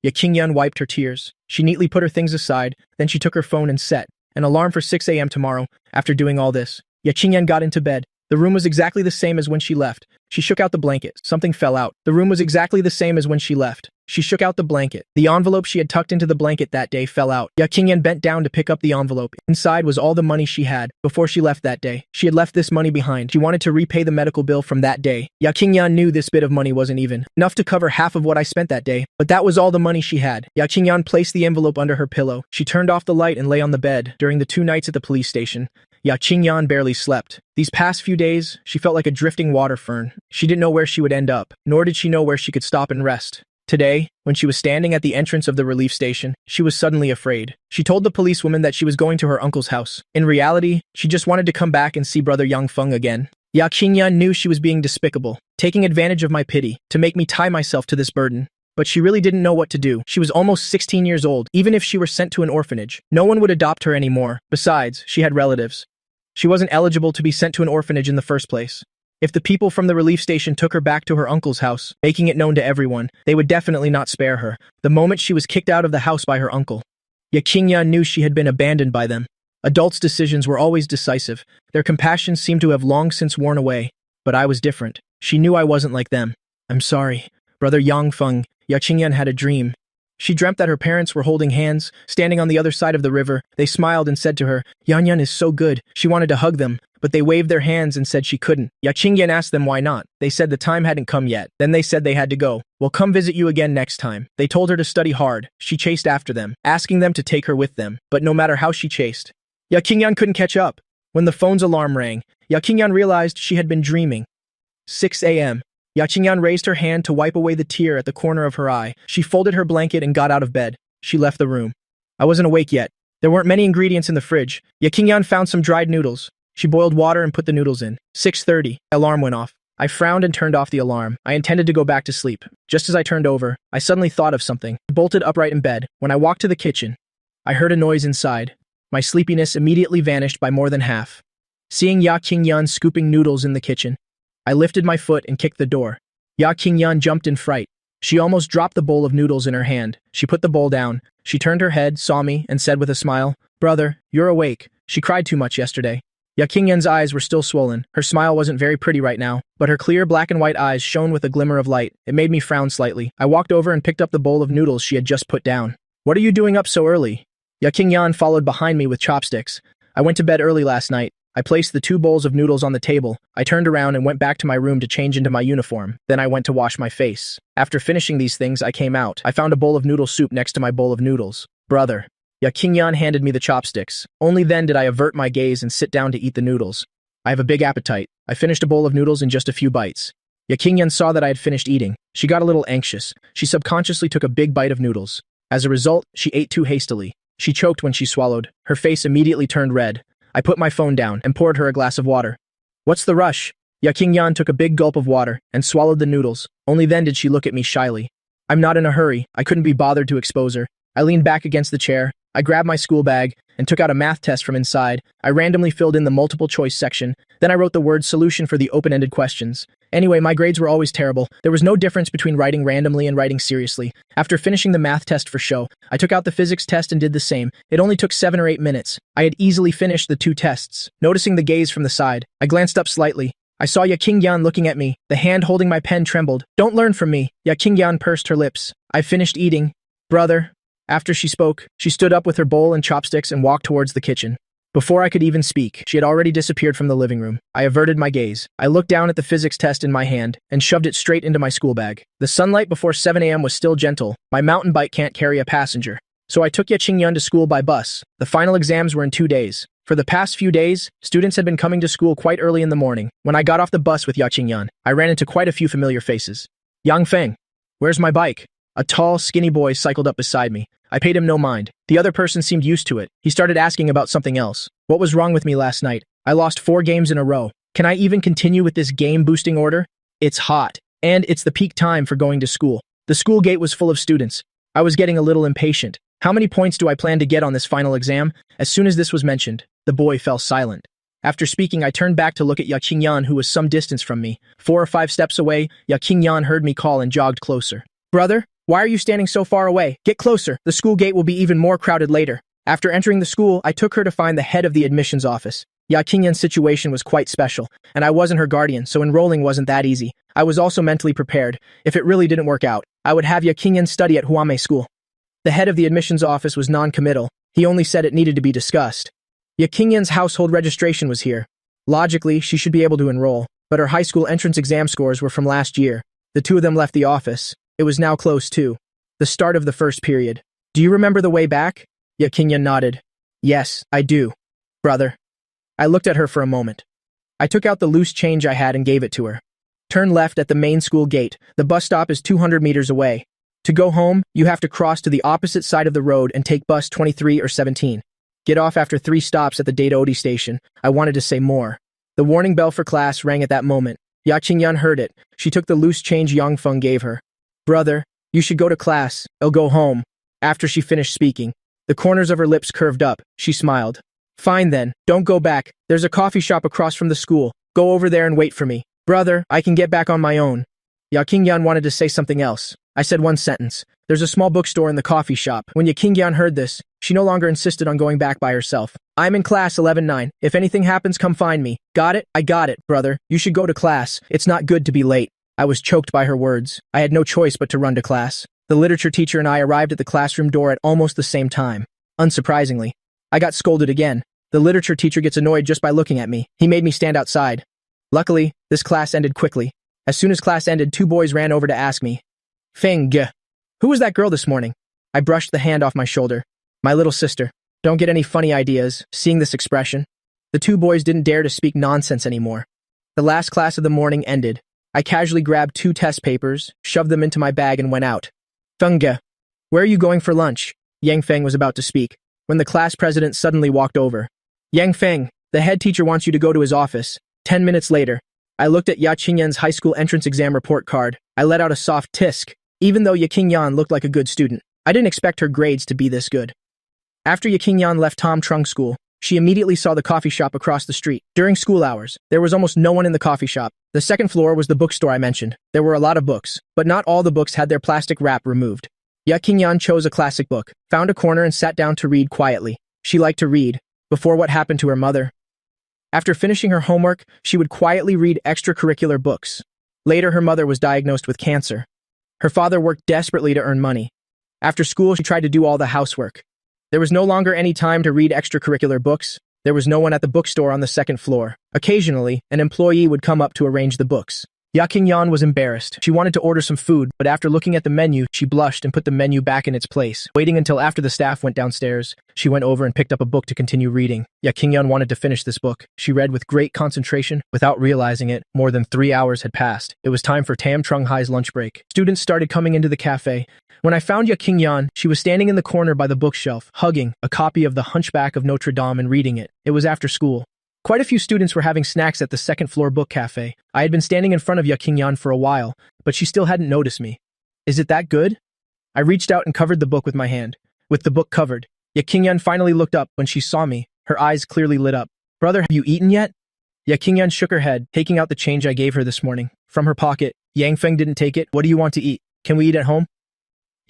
Qingyun wiped her tears. She neatly put her things aside, then she took her phone and set an alarm for 6 a.m. tomorrow. After doing all this, Qingyun got into bed. The room was exactly the same as when she left. She shook out the blanket. Something fell out. The room was exactly the same as when she left. She shook out the blanket. The envelope she had tucked into the blanket that day fell out. Qingyun bent down to pick up the envelope. Inside was all the money she had before she left that day. She had left this money behind. She wanted to repay the medical bill from that day. Qingyun knew this bit of money wasn't even enough to cover half of what I spent that day, but that was all the money she had. Qingyun placed the envelope under her pillow. She turned off the light and lay on the bed. During the 2 nights at the police station, Qingyun barely slept. These past few days, she felt like a drifting water fern. She didn't know where she would end up, nor did she know where she could stop and rest. Today, when she was standing at the entrance of the relief station, she was suddenly afraid. She told the policewoman that she was going to her uncle's house. In reality, she just wanted to come back and see brother Yang Feng again. Qingyun knew she was being despicable, taking advantage of my pity, to make me tie myself to this burden. But she really didn't know what to do. She was almost 16 years old. Even if she were sent to an orphanage, no one would adopt her anymore. Besides, she had relatives. She wasn't eligible to be sent to an orphanage in the first place. If the people from the relief station took her back to her uncle's house, making it known to everyone, they would definitely not spare her. The moment she was kicked out of the house by her uncle, Qingyun knew she had been abandoned by them. Adults' decisions were always decisive. Their compassion seemed to have long since worn away. But I was different. She knew I wasn't like them. I'm sorry, brother Yang Feng. Qingyun had a dream. She dreamt that her parents were holding hands, standing on the other side of the river. They smiled and said to her, "Yan is so good." She wanted to hug them, but they waved their hands and said she couldn't. Qingyun asked them why not. They said the time hadn't come yet. Then they said they had to go. "We'll come visit you again next time." They told her to study hard. She chased after them, asking them to take her with them. But no matter how she chased, Qingyun couldn't catch up. When the phone's alarm rang, Qingyun realized she had been dreaming. 6 a.m. Qingyun raised her hand to wipe away the tear at the corner of her eye. She folded her blanket and got out of bed. She left the room. I wasn't awake yet. There weren't many ingredients in the fridge. Qingyun found some dried noodles. She boiled water and put the noodles in. 6:30. Alarm went off. I frowned and turned off the alarm. I intended to go back to sleep. Just as I turned over, I suddenly thought of something. I bolted upright in bed. When I walked to the kitchen, I heard a noise inside. My sleepiness immediately vanished by more than half. Seeing Qingyun scooping noodles in the kitchen, I lifted my foot and kicked the door. Qingyun jumped in fright. She almost dropped the bowl of noodles in her hand. She put the bowl down. She turned her head, saw me, and said with a smile, "Brother, you're awake. She cried too much yesterday." Qingyun's eyes were still swollen. Her smile wasn't very pretty right now, but her clear black and white eyes shone with a glimmer of light. It made me frown slightly. I walked over and picked up the bowl of noodles she had just put down. "What are you doing up so early?" Qingyun followed behind me with chopsticks. "I went to bed early last night." I placed the 2 bowls of noodles on the table. I turned around and went back to my room to change into my uniform. Then I went to wash my face. After finishing these things, I came out. I found a bowl of noodle soup next to my bowl of noodles. "Brother." Qingyun handed me the chopsticks. Only then did I avert my gaze and sit down to eat the noodles. I have a big appetite. I finished a bowl of noodles in just a few bites. Qingyun saw that I had finished eating. She got a little anxious. She subconsciously took a big bite of noodles. As a result, she ate too hastily. She choked when she swallowed. Her face immediately turned red. I put my phone down and poured her a glass of water. "What's the rush?" Qingyun took a big gulp of water and swallowed the noodles. Only then did she look at me shyly. "I'm not in a hurry." I couldn't be bothered to expose her. I leaned back against the chair. I grabbed my school bag and took out a math test from inside. I randomly filled in the multiple choice section. Then I wrote the word solution for the open-ended questions. Anyway, my grades were always terrible. There was no difference between writing randomly and writing seriously. After finishing the math test for show, I took out the physics test and did the same. It only took 7 or 8 minutes. I had easily finished the 2 tests. Noticing the gaze from the side, I glanced up slightly. I saw Qingyun looking at me. The hand holding my pen trembled. "Don't learn from me." Qingyun pursed her lips. "I finished eating." "Brother." After she spoke, she stood up with her bowl and chopsticks and walked towards the kitchen. Before I could even speak, she had already disappeared from the living room. I averted my gaze. I looked down at the physics test in my hand and shoved it straight into my school bag. The sunlight before 7 a.m. was still gentle. My mountain bike can't carry a passenger. So I took Yaqingyun to school by bus. The final exams were in 2 days. For the past few days, students had been coming to school quite early in the morning. When I got off the bus with Yaqingyun, I ran into quite a few familiar faces. Yang Feng, where's my bike? A tall, skinny boy cycled up beside me. I paid him no mind. The other person seemed used to it. He started asking about something else. What was wrong with me last night? I lost 4 games in a row. Can I even continue with this game-boosting order? It's hot, and it's the peak time for going to school. The school gate was full of students. I was getting a little impatient. How many points do I plan to get on this final exam? As soon as this was mentioned, the boy fell silent. After speaking, I turned back to look at Yaqingyun, who was some distance from me. 4 or 5 steps away, Yaqingyun heard me call and jogged closer. Brother, why are you standing so far away? Get closer. The school gate will be even more crowded later. After entering the school, I took her to find the head of the admissions office. Yaqingyun's situation was quite special, and I wasn't her guardian, so enrolling wasn't that easy. I was also mentally prepared. If it really didn't work out, I would have Yaqingyun study at Huame School. The head of the admissions office was non-committal. He only said it needed to be discussed. Yaqingyun's household registration was here. Logically, she should be able to enroll, but her high school entrance exam scores were from last year. The two of them left the office. It was now close to the start of the first period. Do you remember the way back? Yaqingyun nodded. Yes, I do, brother. I looked at her for a moment. I took out the loose change I had and gave it to her. Turn left at the main school gate. The bus stop is 200 meters away. To go home, you have to cross to the opposite side of the road and take bus 23 or 17. Get off after 3 stops at the Data Odi station. I wanted to say more. The warning bell for class rang at that moment. Yaqingyun heard it. She took the loose change Yang Feng gave her. Brother, you should go to class. I'll go home. After she finished speaking, the corners of her lips curved up. She smiled. Fine then, don't go back. There's a coffee shop across from the school. Go over there and wait for me. Brother, I can get back on my own. Yaqingyun wanted to say something else. I said one sentence. There's a small bookstore in the coffee shop. When Yaqingyun heard this, she no longer insisted on going back by herself. I'm in class 11-9. If anything happens, come find me. Got it? I got it, brother. You should go to class. It's not good to be late. I was choked by her words. I had no choice but to run to class. The literature teacher and I arrived at the classroom door at almost the same time. Unsurprisingly, I got scolded again. The literature teacher gets annoyed just by looking at me. He made me stand outside. Luckily, this class ended quickly. As soon as class ended, 2 boys ran over to ask me, Feng, who was that girl this morning? I brushed the hand off my shoulder. My little sister. Don't get any funny ideas, seeing this expression. The 2 boys didn't dare to speak nonsense anymore. The last class of the morning ended. I casually grabbed 2 test papers, shoved them into my bag and went out. Feng, where are you going for lunch? Yang Feng was about to speak, when the class president suddenly walked over. Yang Feng, the head teacher wants you to go to his office. 10 minutes later, I looked at Yaqingyun's high school entrance exam report card. I let out a soft tisk. Even though Yaqingyun looked like a good student, I didn't expect her grades to be this good. After Yaqingyun left Tom Trung School, she immediately saw the coffee shop across the street. During school hours, there was almost no one in the coffee shop. The second floor was the bookstore I mentioned. There were a lot of books, but not all the books had their plastic wrap removed. Yaqingyun chose a classic book, found a corner and sat down to read quietly. She liked to read. Before what happened to her mother. After finishing her homework, she would quietly read extracurricular books. Later, her mother was diagnosed with cancer. Her father worked desperately to earn money. After school, she tried to do all the housework. There was no longer any time to read extracurricular books. There was no one at the bookstore on the second floor. Occasionally, an employee would come up to arrange the books. Yaqingyun was embarrassed. She wanted to order some food, but after looking at the menu, she blushed and put the menu back in its place. Waiting until after the staff went downstairs, she went over and picked up a book to continue reading. Yaqingyun wanted to finish this book. She read with great concentration. Without realizing it, more than 3 hours had passed. It was time for Tam Trung Hai's lunch break. Students started coming into the cafe. When I found Yaqingyun, she was standing in the corner by the bookshelf, hugging a copy of The Hunchback of Notre Dame and reading it. It was after school. Quite a few students were having snacks at the second floor book cafe. I had been standing in front of Yaqingyun for a while, but she still hadn't noticed me. Is it that good? I reached out and covered the book with my hand. With the book covered, Yaqingyun finally looked up when she saw me. Her eyes clearly lit up. Brother, have you eaten yet? Yaqingyun shook her head, taking out the change I gave her this morning. From her pocket, Yang Feng didn't take it. What do you want to eat? Can we eat at home?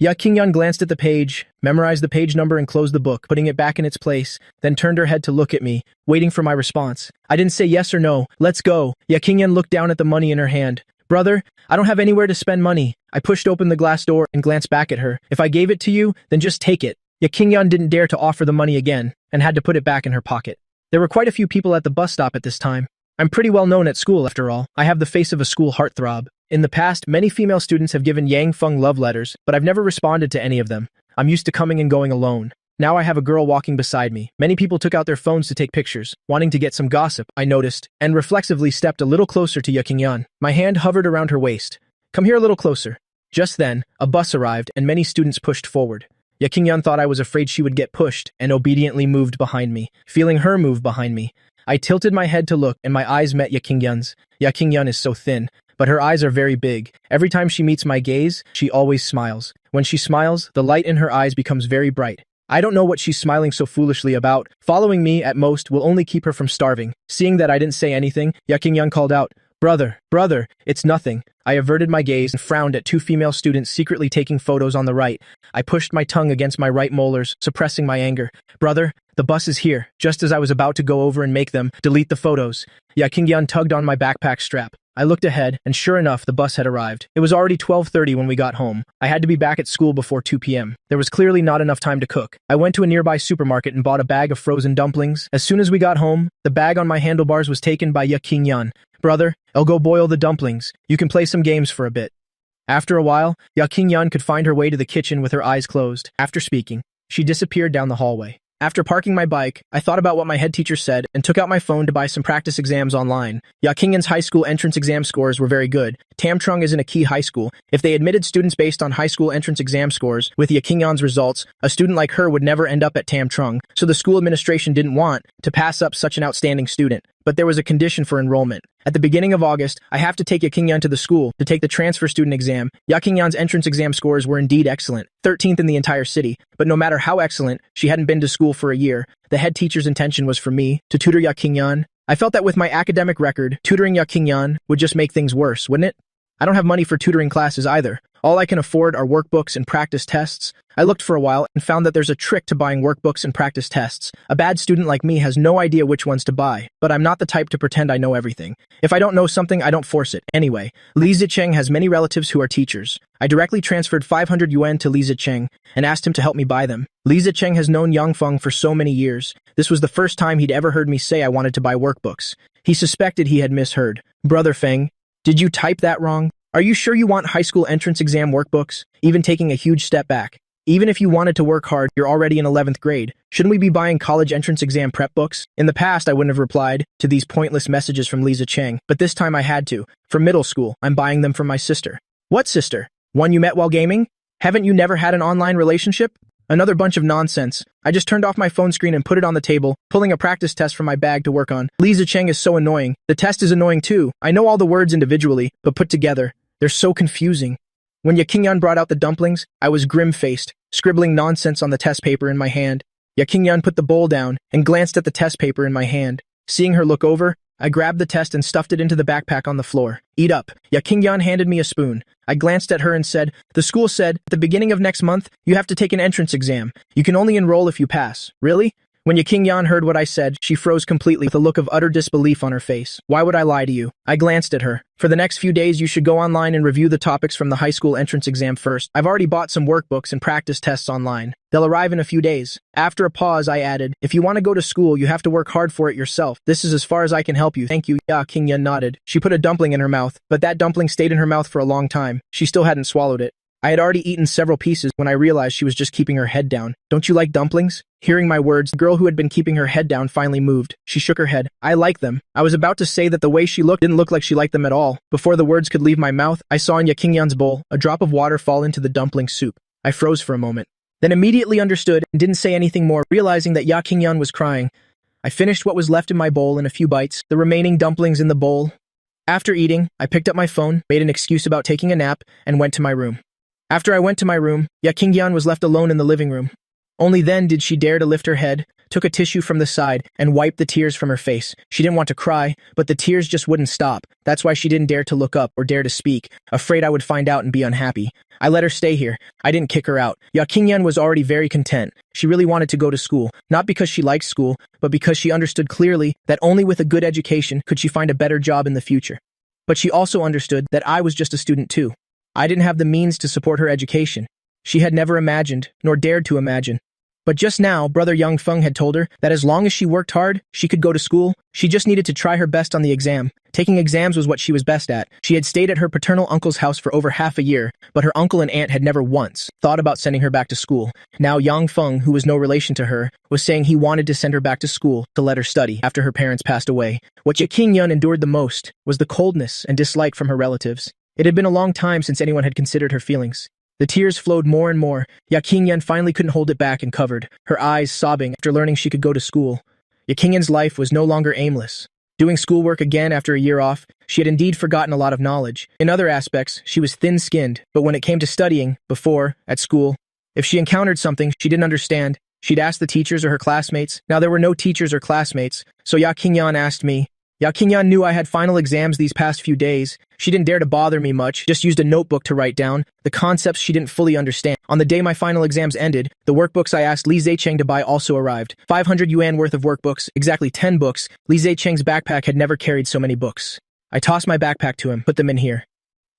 Yaqingyun glanced at the page, memorized the page number and closed the book, putting it back in its place, then turned her head to look at me, waiting for my response. I didn't say yes or no. Let's go. Yaqingyun looked down at the money in her hand. Brother, I don't have anywhere to spend money. I pushed open the glass door and glanced back at her. If I gave it to you, then just take it. Yaqingyun didn't dare to offer the money again, and had to put it back in her pocket. There were quite a few people at the bus stop at this time. I'm pretty well known at school after all. I have the face of a school heartthrob. In the past, many female students have given Yang Feng love letters, but I've never responded to any of them. I'm used to coming and going alone. Now I have a girl walking beside me. Many people took out their phones to take pictures, wanting to get some gossip, I noticed, and reflexively stepped a little closer to Yakinyan. My hand hovered around her waist. Come here a little closer. Just then, a bus arrived and many students pushed forward. Yakinyan thought I was afraid she would get pushed and obediently moved behind me. Feeling her move behind me, I tilted my head to look and my eyes met Yakinyan's. Yakinyan is so thin, but her eyes are very big. Every time she meets my gaze, she always smiles. When she smiles, the light in her eyes becomes very bright. I don't know what she's smiling so foolishly about. Following me, at most, will only keep her from starving. Seeing that I didn't say anything, Yakinyan called out, Brother, it's nothing. I averted my gaze and frowned at two female students secretly taking photos on the right. I pushed my tongue against my right molars, suppressing my anger. Brother, the bus is here. Just as I was about to go over and make them delete the photos, Yakinyan tugged on my backpack strap. I looked ahead, and sure enough, the bus had arrived. It was already 12:30 when we got home. I had to be back at school before 2 p.m. There was clearly not enough time to cook. I went to a nearby supermarket and bought a bag of frozen dumplings. As soon as we got home, the bag on my handlebars was taken by Yakinyan. Brother, I'll go boil the dumplings. You can play some games for a bit. After a while, Yakinyan could find her way to the kitchen with her eyes closed. After speaking, she disappeared down the hallway. After parking my bike, I thought about what my head teacher said and took out my phone to buy some practice exams online. Yakinyan's high school entrance exam scores were very good. Tamtrung isn't a key high school. If they admitted students based on high school entrance exam scores, with Yakinyan's results, a student like her would never end up at Tamtrung, so the school administration didn't want to pass up such an outstanding student. But there was a condition for enrollment. At the beginning of August, I have to take Yakinyan to the school to take the transfer student exam. Yakinyan's entrance exam scores were indeed excellent, 13th in the entire city, but no matter how excellent, she hadn't been to school for a year. The head teacher's intention was for me to tutor Yakinyan. I felt that with my academic record, tutoring Yakinyan would just make things worse, wouldn't it? I don't have money for tutoring classes either. All I can afford are workbooks and practice tests. I looked for a while and found that there's a trick to buying workbooks and practice tests. A bad student like me has no idea which ones to buy, but I'm not the type to pretend I know everything. If I don't know something, I don't force it. Anyway, Li Zicheng has many relatives who are teachers. I directly transferred 500 yuan to Li Zicheng and asked him to help me buy them. Li Zicheng has known Yang Feng for so many years. This was the first time he'd ever heard me say I wanted to buy workbooks. He suspected he had misheard. Brother Feng, did you type that wrong? Are you sure you want high school entrance exam workbooks? Even taking a huge step back. Even if you wanted to work hard, you're already in 11th grade. Shouldn't we be buying college entrance exam prep books? In the past, I wouldn't have replied to these pointless messages from Lisa Cheng, but this time I had to. For middle school, I'm buying them from my sister. What sister? One you met while gaming? Haven't you never had an online relationship? Another bunch of nonsense. I just turned off my phone screen and put it on the table, pulling a practice test from my bag to work on. Lisa Cheng is so annoying. The test is annoying too. I know all the words individually, but put together, they're so confusing. When Yakinyan brought out the dumplings, I was grim-faced, scribbling nonsense on the test paper in my hand. Yakinyan put the bowl down and glanced at the test paper in my hand. Seeing her look over, I grabbed the test and stuffed it into the backpack on the floor. Eat up. Yakinyan handed me a spoon. I glanced at her and said, the school said, at the beginning of next month, you have to take an entrance exam. You can only enroll if you pass. Really? When Yakinyan heard what I said, she froze completely with a look of utter disbelief on her face. Why would I lie to you? I glanced at her. For the next few days, you should go online and review the topics from the high school entrance exam first. I've already bought some workbooks and practice tests online. They'll arrive in a few days. After a pause, I added, if you want to go to school, you have to work hard for it yourself. This is as far as I can help you. Thank you. Yakinyan nodded. She put a dumpling in her mouth, but that dumpling stayed in her mouth for a long time. She still hadn't swallowed it. I had already eaten several pieces when I realized she was just keeping her head down. Don't you like dumplings? Hearing my words, the girl who had been keeping her head down finally moved. She shook her head. I like them. I was about to say that the way she looked didn't look like she liked them at all. Before the words could leave my mouth, I saw in Yakinyan's bowl a drop of water fall into the dumpling soup. I froze for a moment, then immediately understood and didn't say anything more, realizing that Yakinyan was crying. I finished what was left in my bowl in a few bites, the remaining dumplings in the bowl. After eating, I picked up my phone, made an excuse about taking a nap, and went to my room. After I went to my room, Yakinyan was left alone in the living room. Only then did she dare to lift her head, took a tissue from the side, and wiped the tears from her face. She didn't want to cry, but the tears just wouldn't stop. That's why she didn't dare to look up or dare to speak, afraid I would find out and be unhappy. I let her stay here. I didn't kick her out. Yakinyan was already very content. She really wanted to go to school, not because she liked school, but because she understood clearly that only with a good education could she find a better job in the future. But she also understood that I was just a student too. I didn't have the means to support her education. She had never imagined, nor dared to imagine, But just now, brother Yang Feng had told her that as long as she worked hard, she could go to school. She just needed to try her best on the exam. Taking exams was what she was best at. She had stayed at her paternal uncle's house for over half a year, but her uncle and aunt had never once thought about sending her back to school. Now Yang Feng, who was no relation to her, was saying he wanted to send her back to school to let her study after her parents passed away. What Qingyun endured the most was the coldness and dislike from her relatives. It had been a long time since anyone had considered her feelings. The tears flowed more and more. Qingyun finally couldn't hold it back and covered, her eyes sobbing after learning she could go to school. Qingyun's life was no longer aimless. Doing schoolwork again after a year off, she had indeed forgotten a lot of knowledge. In other aspects, she was thin-skinned, but when it came to studying, at school, if she encountered something she didn't understand, she'd ask the teachers or her classmates. Now there were no teachers or classmates, so Qingyun asked me. Qingyun knew I had final exams these past few days. She didn't dare to bother me much, just used a notebook to write down the concepts she didn't fully understand. On the day my final exams ended, the workbooks I asked Li Zicheng to buy also arrived. 500 yuan worth of workbooks, exactly 10 books. Li Zicheng's backpack had never carried so many books. I tossed my backpack to him, put them in here.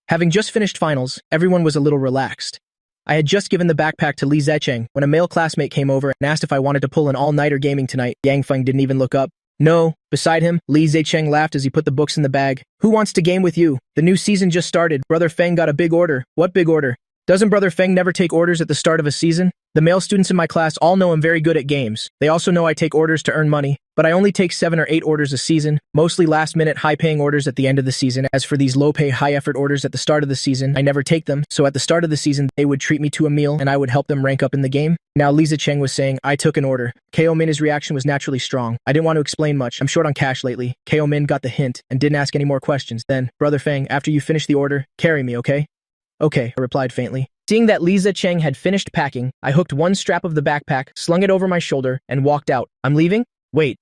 Having just finished finals, everyone was a little relaxed. I had just given the backpack to Li Zicheng when a male classmate came over and asked if I wanted to pull an all-nighter gaming tonight. Yang Feng didn't even look up. No. Beside him, Li Zicheng laughed as he put the books in the bag. Who wants to game with you? The new season just started. Brother Feng got a big order. What big order? Doesn't Brother Feng never take orders at the start of a season? The male students in my class all know I'm very good at games. They also know I take orders to earn money, but I only take 7 or 8 orders a season, mostly last-minute high-paying orders at the end of the season. As for these low-pay, high-effort orders at the start of the season, I never take them, so at the start of the season, they would treat me to a meal and I would help them rank up in the game. Now Li Zicheng was saying, I took an order. Ko Min's reaction was naturally strong. I didn't want to explain much. I'm short on cash lately. Ko Min got the hint and didn't ask any more questions. Then, Brother Feng, after you finish the order, carry me, okay? Okay, I replied faintly. Seeing that Li Zicheng had finished packing, I hooked one strap of the backpack, slung it over my shoulder, and walked out. I'm leaving? Wait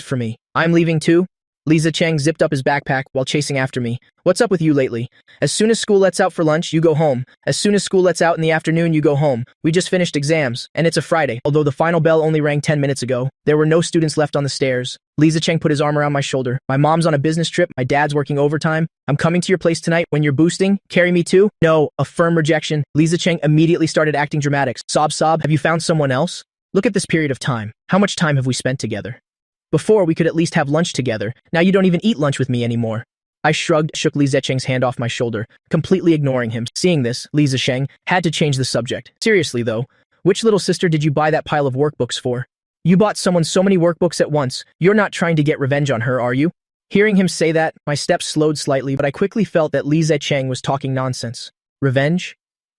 for me. I'm leaving too? Li Zicheng zipped up his backpack while chasing after me. What's up with you lately? As soon as school lets out for lunch, you go home. As soon as school lets out in the afternoon, you go home. We just finished exams, and it's a Friday. Although the final bell only rang 10 minutes ago, there were no students left on the stairs. Li Zicheng put his arm around my shoulder. My mom's on a business trip, my dad's working overtime. I'm coming to your place tonight when you're boosting. Carry me too? No, a firm rejection. Li Zicheng immediately started acting dramatic. Sob, have you found someone else? Look at this period of time. How much time have we spent together? Before, we could at least have lunch together. Now you don't even eat lunch with me anymore. I shrugged, shook Li Zicheng's hand off my shoulder, completely ignoring him. Seeing this, Li Zicheng had to change the subject. Seriously though, which little sister did you buy that pile of workbooks for? You bought someone so many workbooks at once. You're not trying to get revenge on her, are you? Hearing him say that, my steps slowed slightly, but I quickly felt that Li Zicheng was talking nonsense. Revenge?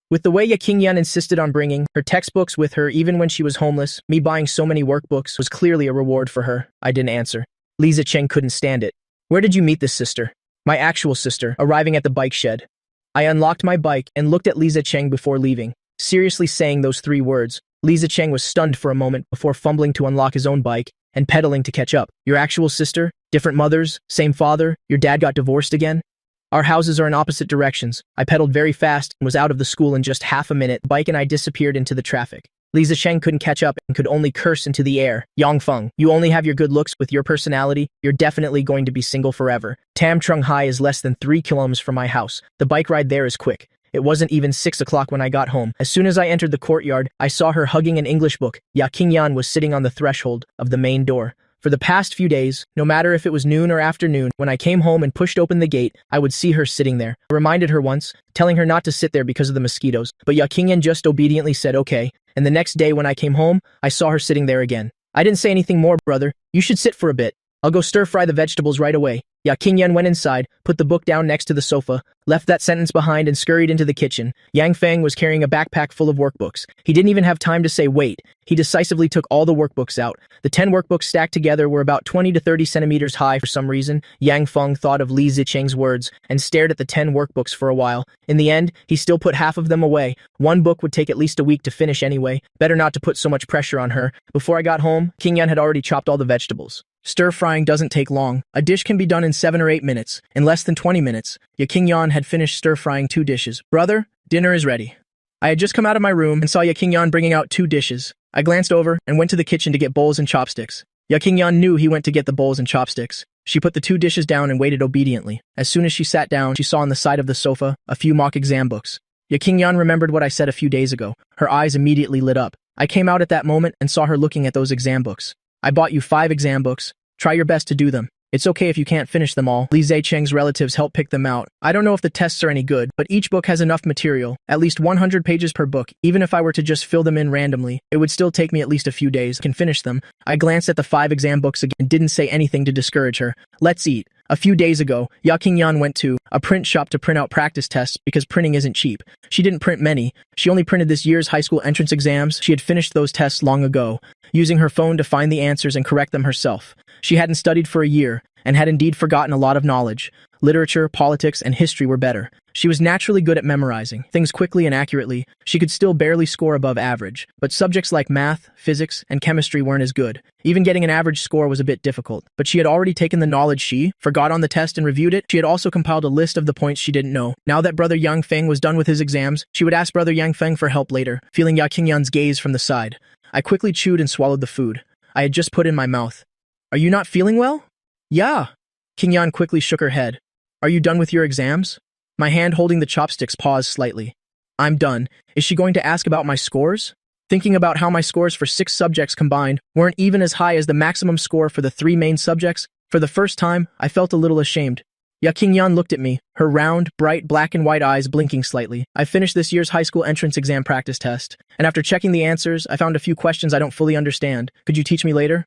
With the way Qingyun insisted on bringing her textbooks with her even when she was homeless, me buying so many workbooks was clearly a reward for her. I didn't answer. Li Zicheng couldn't stand it. Where did you meet this sister? My actual sister, arriving at the bike shed. I unlocked my bike and looked at Li Zicheng before leaving. Seriously saying those 3 words, Li Zicheng was stunned for a moment before fumbling to unlock his own bike and pedaling to catch up. Your actual sister? Different mothers? Same father? Your dad got divorced again? Our houses are in opposite directions. I pedaled very fast and was out of the school in just half a minute. The bike and I disappeared into the traffic. Li Zicheng couldn't catch up and could only curse into the air. Yang Feng, you only have your good looks with your personality. You're definitely going to be single forever. Tam Trung Hai is less than 3 kilometers from my house. The bike ride there is quick. It wasn't even 6 o'clock when I got home. As soon as I entered the courtyard, I saw her hugging an English book. Qingyun was sitting on the threshold of the main door. For the past few days, no matter if it was noon or afternoon, when I came home and pushed open the gate, I would see her sitting there. I reminded her once, telling her not to sit there because of the mosquitoes, but Qingyun just obediently said okay, and the next day when I came home, I saw her sitting there again. I didn't say anything more, brother. You should sit for a bit. I'll go stir-fry the vegetables right away. Qingyun went inside, put the book down next to the sofa, left that sentence behind and scurried into the kitchen. Yang Feng was carrying a backpack full of workbooks. He didn't even have time to say wait. He decisively took all the workbooks out. The 10 workbooks stacked together were about 20 to 30 centimeters high. For some reason, Yang Feng thought of Li Zicheng's words and stared at the 10 workbooks for a while. In the end, he still put half of them away. One book would take at least a week to finish anyway. Better not to put so much pressure on her. Before I got home, Qingyun had already chopped all the vegetables. Stir-frying doesn't take long. A dish can be done in 7 or 8 minutes. In less than 20 minutes, Qingyun had finished stir-frying 2 dishes. Brother, dinner is ready. I had just come out of my room and saw Qingyun bringing out 2 dishes. I glanced over and went to the kitchen to get bowls and chopsticks. Qingyun knew he went to get the bowls and chopsticks. She put the 2 dishes down and waited obediently. As soon as she sat down, she saw on the side of the sofa a few mock exam books. Qingyun remembered what I said a few days ago. Her eyes immediately lit up. I came out at that moment and saw her looking at those exam books. I bought you 5 exam books. Try your best to do them. It's okay if you can't finish them all. Li Zicheng's relatives helped pick them out. I don't know if the tests are any good, but each book has enough material, at least 100 pages per book. Even if I were to just fill them in randomly, it would still take me at least a few days. I can finish them. I glanced at the 5 exam books again and didn't say anything to discourage her. Let's eat. A few days ago, Ya Qingyan went to a print shop to print out practice tests because printing isn't cheap. She didn't print many. She only printed this year's high school entrance exams. She had finished those tests long ago, using her phone to find the answers and correct them herself. She hadn't studied for a year and had indeed forgotten a lot of knowledge. Literature, politics, and history were better. She was naturally good at memorizing things quickly and accurately. She could still barely score above average, but subjects like math, physics, and chemistry weren't as good. Even getting an average score was a bit difficult, but she had already taken the knowledge she forgot on the test and reviewed it. She had also compiled a list of the points she didn't know. Now that Brother Yang Feng was done with his exams, she would ask Brother Yang Feng for help later, feeling Ya Qingyan's gaze from the side. I quickly chewed and swallowed the food I had just put in my mouth. Are you not feeling well? Yeah. Qingyan quickly shook her head. Are you done with your exams? My hand holding the chopsticks paused slightly. I'm done. Is she going to ask about my scores? Thinking about how my scores for 6 subjects combined weren't even as high as the maximum score for the 3 main subjects, for the first time, I felt a little ashamed. Ya Qingyan looked at me, her round, bright black and white eyes blinking slightly. I finished this year's high school entrance exam practice test, and after checking the answers, I found a few questions I don't fully understand. Could you teach me later?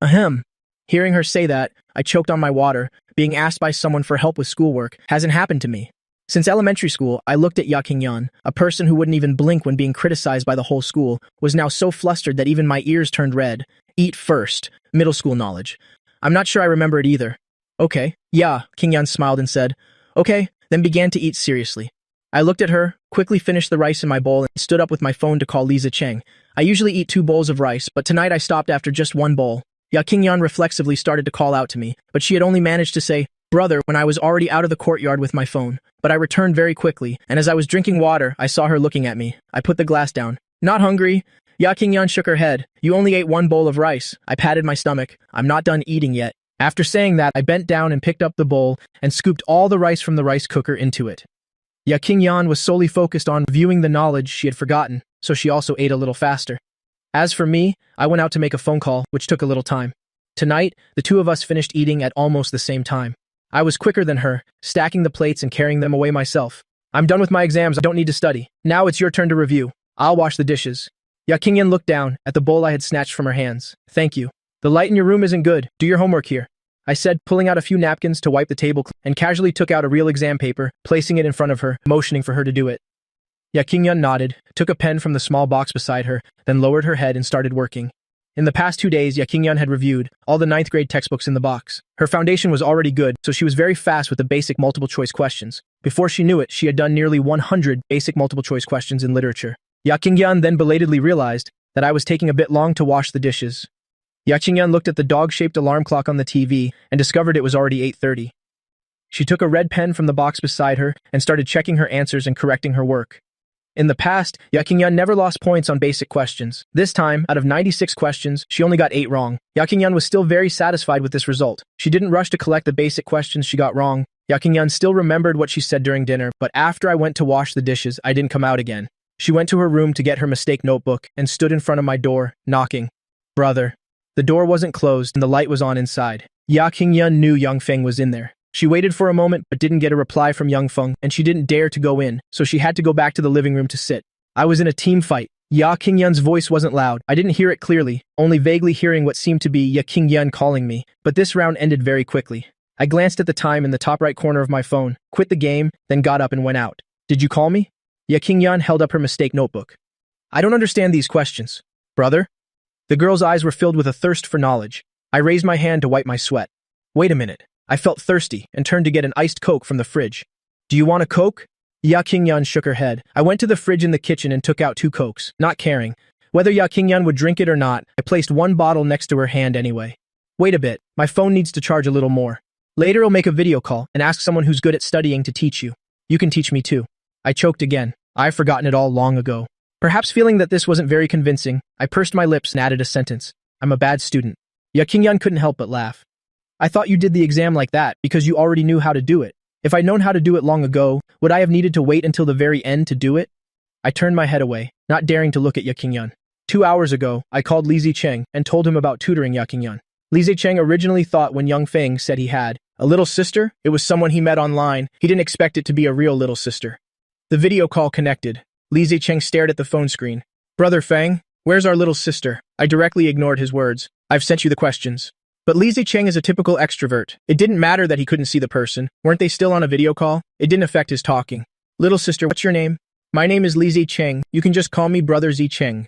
Ahem. Hearing her say that, I choked on my water. Being asked by someone for help with schoolwork hasn't happened to me. Since elementary school, I looked at Ya Qingyan, a person who wouldn't even blink when being criticized by the whole school, was now so flustered that even my ears turned red. Eat first. Middle school knowledge. I'm not sure I remember it either. Okay. Yeah, Qingyan smiled and said, okay, then began to eat seriously. I looked at her, quickly finished the rice in my bowl, and stood up with my phone to call Li Zicheng. I usually eat 2 bowls of rice, but tonight I stopped after just 1 bowl. Ya Qingyan reflexively started to call out to me, but she had only managed to say, brother, when I was already out of the courtyard with my phone. But I returned very quickly, and as I was drinking water, I saw her looking at me. I put the glass down. Not hungry? Ya Qingyan shook her head. You only ate 1 bowl of rice. I patted my stomach. I'm not done eating yet. After saying that, I bent down and picked up the bowl and scooped all the rice from the rice cooker into it. Ya Qingyan was solely focused on viewing the knowledge she had forgotten, so she also ate a little faster. As for me, I went out to make a phone call, which took a little time. Tonight, the 2 of us finished eating at almost the same time. I was quicker than her, stacking the plates and carrying them away myself. I'm done with my exams, I don't need to study. Now it's your turn to review. I'll wash the dishes. Ya Qingyan looked down at the bowl I had snatched from her hands. Thank you. The light in your room isn't good. Do your homework here. I said, pulling out a few napkins to wipe the table and casually took out a real exam paper, placing it in front of her, motioning for her to do it. Ya Qingyan nodded, took a pen from the small box beside her, then lowered her head and started working. In the past 2 days, Ya Qingyan had reviewed all the 9th grade textbooks in the box. Her foundation was already good, so she was very fast with the basic multiple-choice questions. Before she knew it, she had done nearly 100 basic multiple-choice questions in literature. Ya Qingyan then belatedly realized that I was taking a bit long to wash the dishes. Ya Qingyan looked at the dog-shaped alarm clock on the TV and discovered it was already 8:30. She took a red pen from the box beside her and started checking her answers and correcting her work. In the past, Ya Qingyan never lost points on basic questions. This time, out of 96 questions, she only got 8 wrong. Ya Qingyan was still very satisfied with this result. She didn't rush to collect the basic questions she got wrong. Ya Qingyan still remembered what she said during dinner, but after I went to wash the dishes, I didn't come out again. She went to her room to get her mistake notebook and stood in front of my door, knocking. Brother. The door wasn't closed and the light was on inside. Ya Qingyan knew Yang Feng was in there. She waited for a moment but didn't get a reply from Yang Feng, and she didn't dare to go in, so she had to go back to the living room to sit. I was in a team fight. Ya Qingyan's voice wasn't loud. I didn't hear it clearly, only vaguely hearing what seemed to be Ya Qingyan calling me, but this round ended very quickly. I glanced at the time in the top right corner of my phone, quit the game, then got up and went out. Did you call me? Ya Qingyan held up her mistake notebook. I don't understand these questions. Brother? The girl's eyes were filled with a thirst for knowledge. I raised my hand to wipe my sweat. Wait a minute. I felt thirsty and turned to get an iced Coke from the fridge. Do you want a Coke? Ya Qingyan shook her head. I went to the fridge in the kitchen and took out 2 Cokes, not caring. Whether Ya Qingyan would drink it or not, I placed 1 bottle next to her hand anyway. Wait a bit, my phone needs to charge a little more. Later I'll make a video call and ask someone who's good at studying to teach you. You can teach me too. I choked again. I've forgotten it all long ago. Perhaps feeling that this wasn't very convincing, I pursed my lips and added a sentence. I'm a bad student. Ya Qingyan couldn't help but laugh. I thought you did the exam like that because you already knew how to do it. If I'd known how to do it long ago, would I have needed to wait until the very end to do it? I turned my head away, not daring to look at Ya Qingyan. 2 hours ago, I called Li Zicheng and told him about tutoring Yakingyun. Li Zicheng originally thought when Young Feng said he had a little sister, it was someone he met online. He didn't expect it to be a real little sister. The video call connected. Li Zicheng stared at the phone screen. Brother Feng, where's our little sister? I directly ignored his words. I've sent you the questions. But Li Zicheng is a typical extrovert. It didn't matter that he couldn't see the person. Weren't they still on a video call? It didn't affect his talking. Little sister, what's your name? My name is Li Zicheng. You can just call me Brother Zicheng.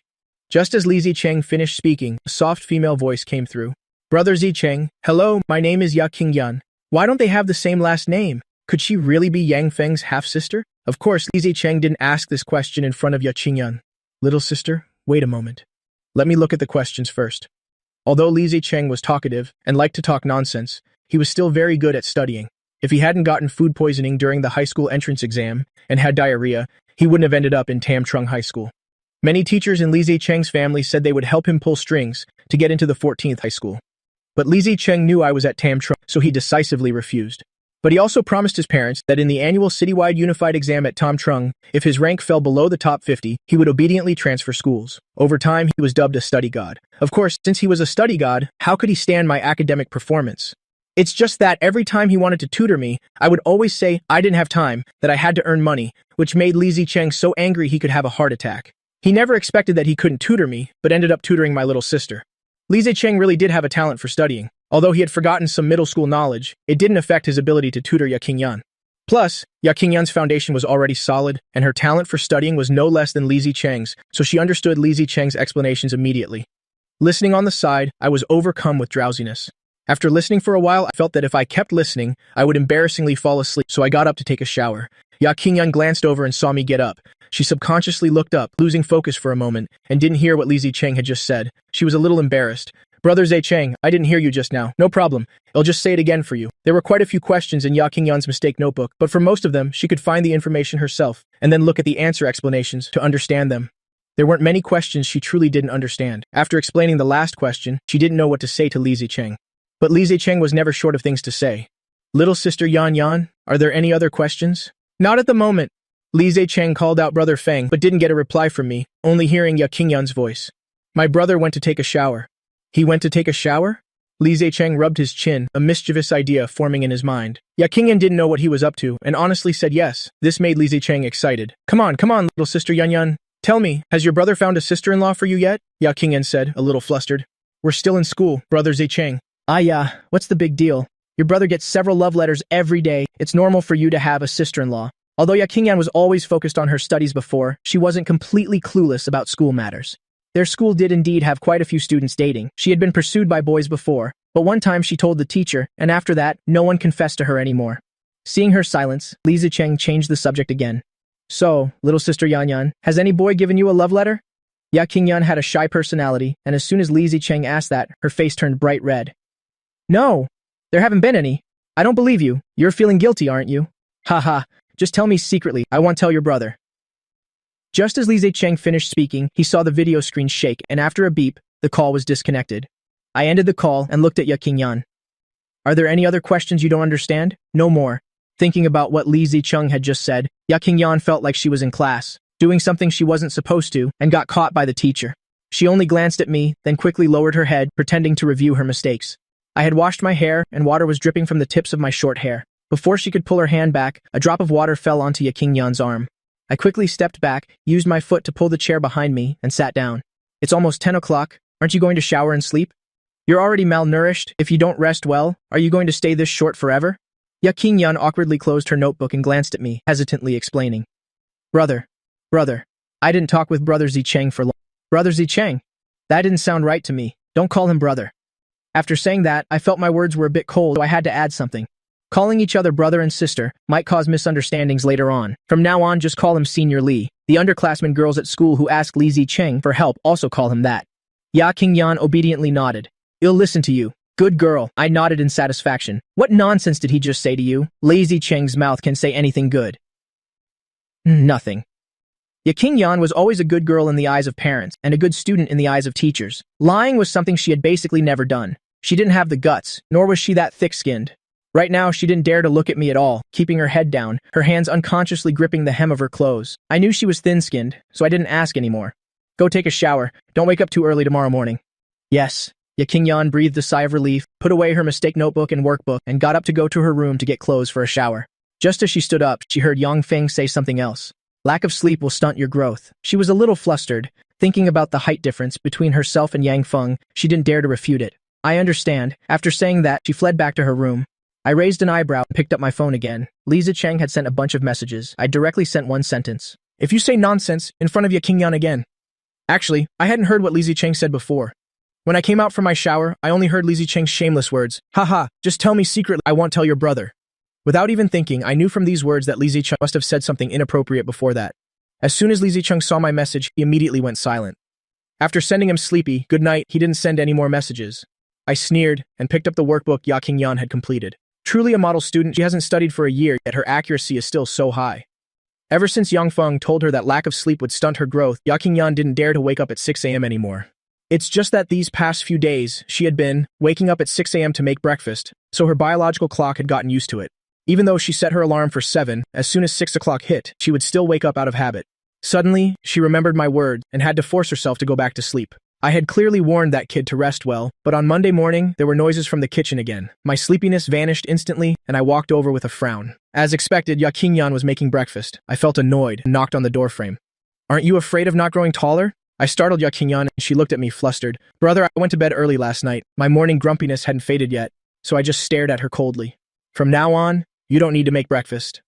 Just as Li Zicheng finished speaking, a soft female voice came through. Brother Zicheng, hello, my name is Yakingyun. Why don't they have the same last name? Could she really be Yang Feng's half-sister? Of course, Li Zicheng didn't ask this question in front of Yakingyun. Little sister, wait a moment. Let me look at the questions first. Although Li Zicheng was talkative and liked to talk nonsense, he was still very good at studying. If he hadn't gotten food poisoning during the high school entrance exam and had diarrhea, he wouldn't have ended up in Tam Trung High School. Many teachers in Li Zicheng's family said they would help him pull strings to get into the 14th high school. But Li Zicheng knew I was at Tam Trung, so he decisively refused. But he also promised his parents that in the annual citywide unified exam at Tam Trung, if his rank fell below the top 50, he would obediently transfer schools. Over time, he was dubbed a study god. Of course, since he was a study god, how could he stand my academic performance? It's just that every time he wanted to tutor me, I would always say I didn't have time, that I had to earn money, which made Li Zicheng so angry he could have a heart attack. He never expected that he couldn't tutor me, but ended up tutoring my little sister. Li Zicheng really did have a talent for studying. Although he had forgotten some middle school knowledge, it didn't affect his ability to tutor Yakingyun. Plus, Yakingyun's foundation was already solid, and her talent for studying was no less than Li Zicheng's, so she understood Li Zicheng's explanations immediately. Listening on the side, I was overcome with drowsiness. After listening for a while, I felt that if I kept listening, I would embarrassingly fall asleep, so I got up to take a shower. Yakingyun glanced over and saw me get up. She subconsciously looked up, losing focus for a moment, and didn't hear what Li Zicheng had just said. She was a little embarrassed. Brother Zicheng, I didn't hear you just now. No problem. I'll just say it again for you. There were quite a few questions in Yakingyun's mistake notebook, but for most of them, she could find the information herself, and then look at the answer explanations to understand them. There weren't many questions she truly didn't understand. After explaining the last question, she didn't know what to say to Li Zicheng. But Li Zicheng was never short of things to say. Little sister Yan Yan, are there any other questions? Not at the moment. Li Zicheng called out Brother Feng, but didn't get a reply from me, only hearing Yakingyun's voice. My brother went to take a shower. He went to take a shower? Li Zicheng rubbed his chin, a mischievous idea forming in his mind. Yakingyun didn't know what he was up to, and honestly said yes. This made Li Zicheng excited. Come on, little sister Yan Yan. Tell me, has your brother found a sister-in-law for you yet? Yakingyun said, a little flustered. We're still in school, Brother Zicheng. What's the big deal? Your brother gets several love letters every day. It's normal for you to have a sister-in-law. Although Yakingyun was always focused on her studies before, she wasn't completely clueless about school matters. Their school did indeed have quite a few students dating. She had been pursued by boys before, but one time she told the teacher, and after that, no one confessed to her anymore. Seeing her silence, Li Zicheng changed the subject again. So, little sister Yan Yan, has any boy given you a love letter? Yakingyun had a shy personality, and as soon as Li Zicheng asked that, her face turned bright red. No, there haven't been any. I don't believe you. You're feeling guilty, aren't you? Haha, just tell me secretly. I won't tell your brother. Just as Li Zicheng finished speaking, he saw the video screen shake, and after a beep, the call was disconnected. I ended the call and looked at Yakingyun. Are there any other questions you don't understand? No more. Thinking about what Li Zicheng had just said, Yakingyun felt like she was in class, doing something she wasn't supposed to, and got caught by the teacher. She only glanced at me, then quickly lowered her head, pretending to review her mistakes. I had washed my hair, and water was dripping from the tips of my short hair. Before she could pull her hand back, a drop of water fell onto Yakingyun's arm. I quickly stepped back, used my foot to pull the chair behind me, and sat down. It's almost 10 o'clock. Aren't you going to shower and sleep? You're already malnourished. If you don't rest well, are you going to stay this short forever? Yakingyun awkwardly closed her notebook and glanced at me, hesitantly explaining. Brother, I didn't talk with Brother Zicheng for long. Brother Zicheng? That didn't sound right to me. Don't call him brother. After saying that, I felt my words were a bit cold, so I had to add something. Calling each other brother and sister might cause misunderstandings later on. From now on, just call him Senior Li. The underclassmen girls at school who ask Li Zicheng for help also call him that. Yakingyun obediently nodded. I'll listen to you. Good girl. I nodded in satisfaction. What nonsense did he just say to you? Li Zicheng's mouth can say anything good. Nothing. Yakingyun was always a good girl in the eyes of parents and a good student in the eyes of teachers. Lying was something she had basically never done. She didn't have the guts, nor was she that thick-skinned. Right now, she didn't dare to look at me at all, keeping her head down, her hands unconsciously gripping the hem of her clothes. I knew she was thin-skinned, so I didn't ask anymore. Go take a shower. Don't wake up too early tomorrow morning. Yes. Yakinyan breathed a sigh of relief, put away her mistake notebook and workbook, and got up to go to her room to get clothes for a shower. Just as she stood up, she heard Yang Feng say something else. Lack of sleep will stunt your growth. She was a little flustered. Thinking about the height difference between herself and Yang Feng, she didn't dare to refute it. I understand. After saying that, she fled back to her room. I raised an eyebrow and picked up my phone again. Lisa Cheng had sent a bunch of messages. I directly sent one sentence. If you say nonsense in front of Yakinyan again. Actually, I hadn't heard what Lisa Cheng said before. When I came out from my shower, I only heard Lisa Cheng's shameless words. Haha, just tell me secretly, I won't tell your brother. Without even thinking, I knew from these words that Lisa Cheng must have said something inappropriate before that. As soon as Lisa Cheng saw my message, he immediately went silent. After sending him sleepy, good night, he didn't send any more messages. I sneered and picked up the workbook Yakinyan had completed. Truly a model student, she hasn't studied for a year, yet her accuracy is still so high. Ever since Yang Feng told her that lack of sleep would stunt her growth, Yakinyan didn't dare to wake up at 6 a.m. anymore. It's just that these past few days, she had been waking up at 6 a.m. to make breakfast, so her biological clock had gotten used to it. Even though she set her alarm for 7, as soon as 6 o'clock hit, she would still wake up out of habit. Suddenly, she remembered my words and had to force herself to go back to sleep. I had clearly warned that kid to rest well, but on Monday morning, there were noises from the kitchen again. My sleepiness vanished instantly, and I walked over with a frown. As expected, Yakinyan was making breakfast. I felt annoyed and knocked on the doorframe. Aren't you afraid of not growing taller? I startled Yakinyan, and she looked at me flustered. Brother, I went to bed early last night. My morning grumpiness hadn't faded yet, so I just stared at her coldly. From now on, you don't need to make breakfast.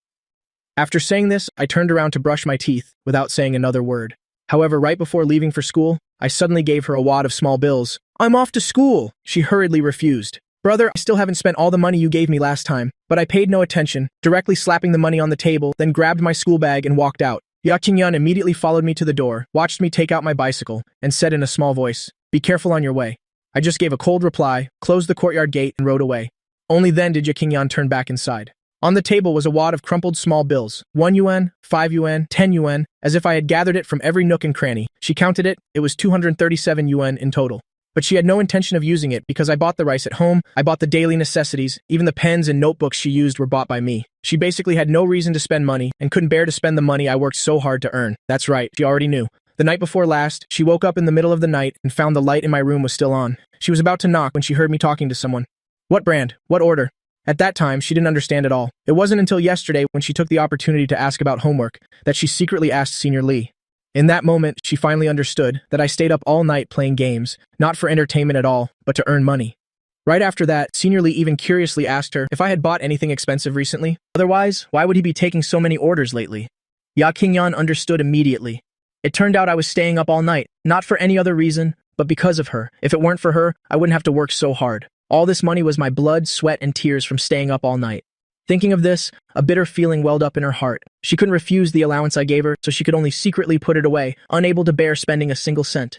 After saying this, I turned around to brush my teeth without saying another word. However, right before leaving for school, I suddenly gave her a wad of small bills. I'm off to school! She hurriedly refused. Brother, I still haven't spent all the money you gave me last time, but I paid no attention, directly slapping the money on the table, then grabbed my school bag and walked out. Yakinyan immediately followed me to the door, watched me take out my bicycle, and said in a small voice, "Be careful on your way." I just gave a cold reply, closed the courtyard gate, and rode away. Only then did Yakinyan turn back inside. On the table was a wad of crumpled small bills, 1 yuan, 5 yuan, 10 yuan, as if I had gathered it from every nook and cranny. She counted it, it was 237 yuan in total. But she had no intention of using it because I bought the rice at home, I bought the daily necessities, even the pens and notebooks she used were bought by me. She basically had no reason to spend money and couldn't bear to spend the money I worked so hard to earn. That's right, she already knew. The night before last, she woke up in the middle of the night and found the light in my room was still on. She was about to knock when she heard me talking to someone. What brand? What order? At that time, she didn't understand at all. It wasn't until yesterday when she took the opportunity to ask about homework that she secretly asked Senior Lee. In that moment, she finally understood that I stayed up all night playing games, not for entertainment at all, but to earn money. Right after that, Senior Lee even curiously asked her if I had bought anything expensive recently. Otherwise, why would he be taking so many orders lately? Yakinyan understood immediately. It turned out I was staying up all night, not for any other reason, but because of her. If it weren't for her, I wouldn't have to work so hard. All this money was my blood, sweat, and tears from staying up all night. Thinking of this, a bitter feeling welled up in her heart. She couldn't refuse the allowance I gave her, so she could only secretly put it away, unable to bear spending a single cent.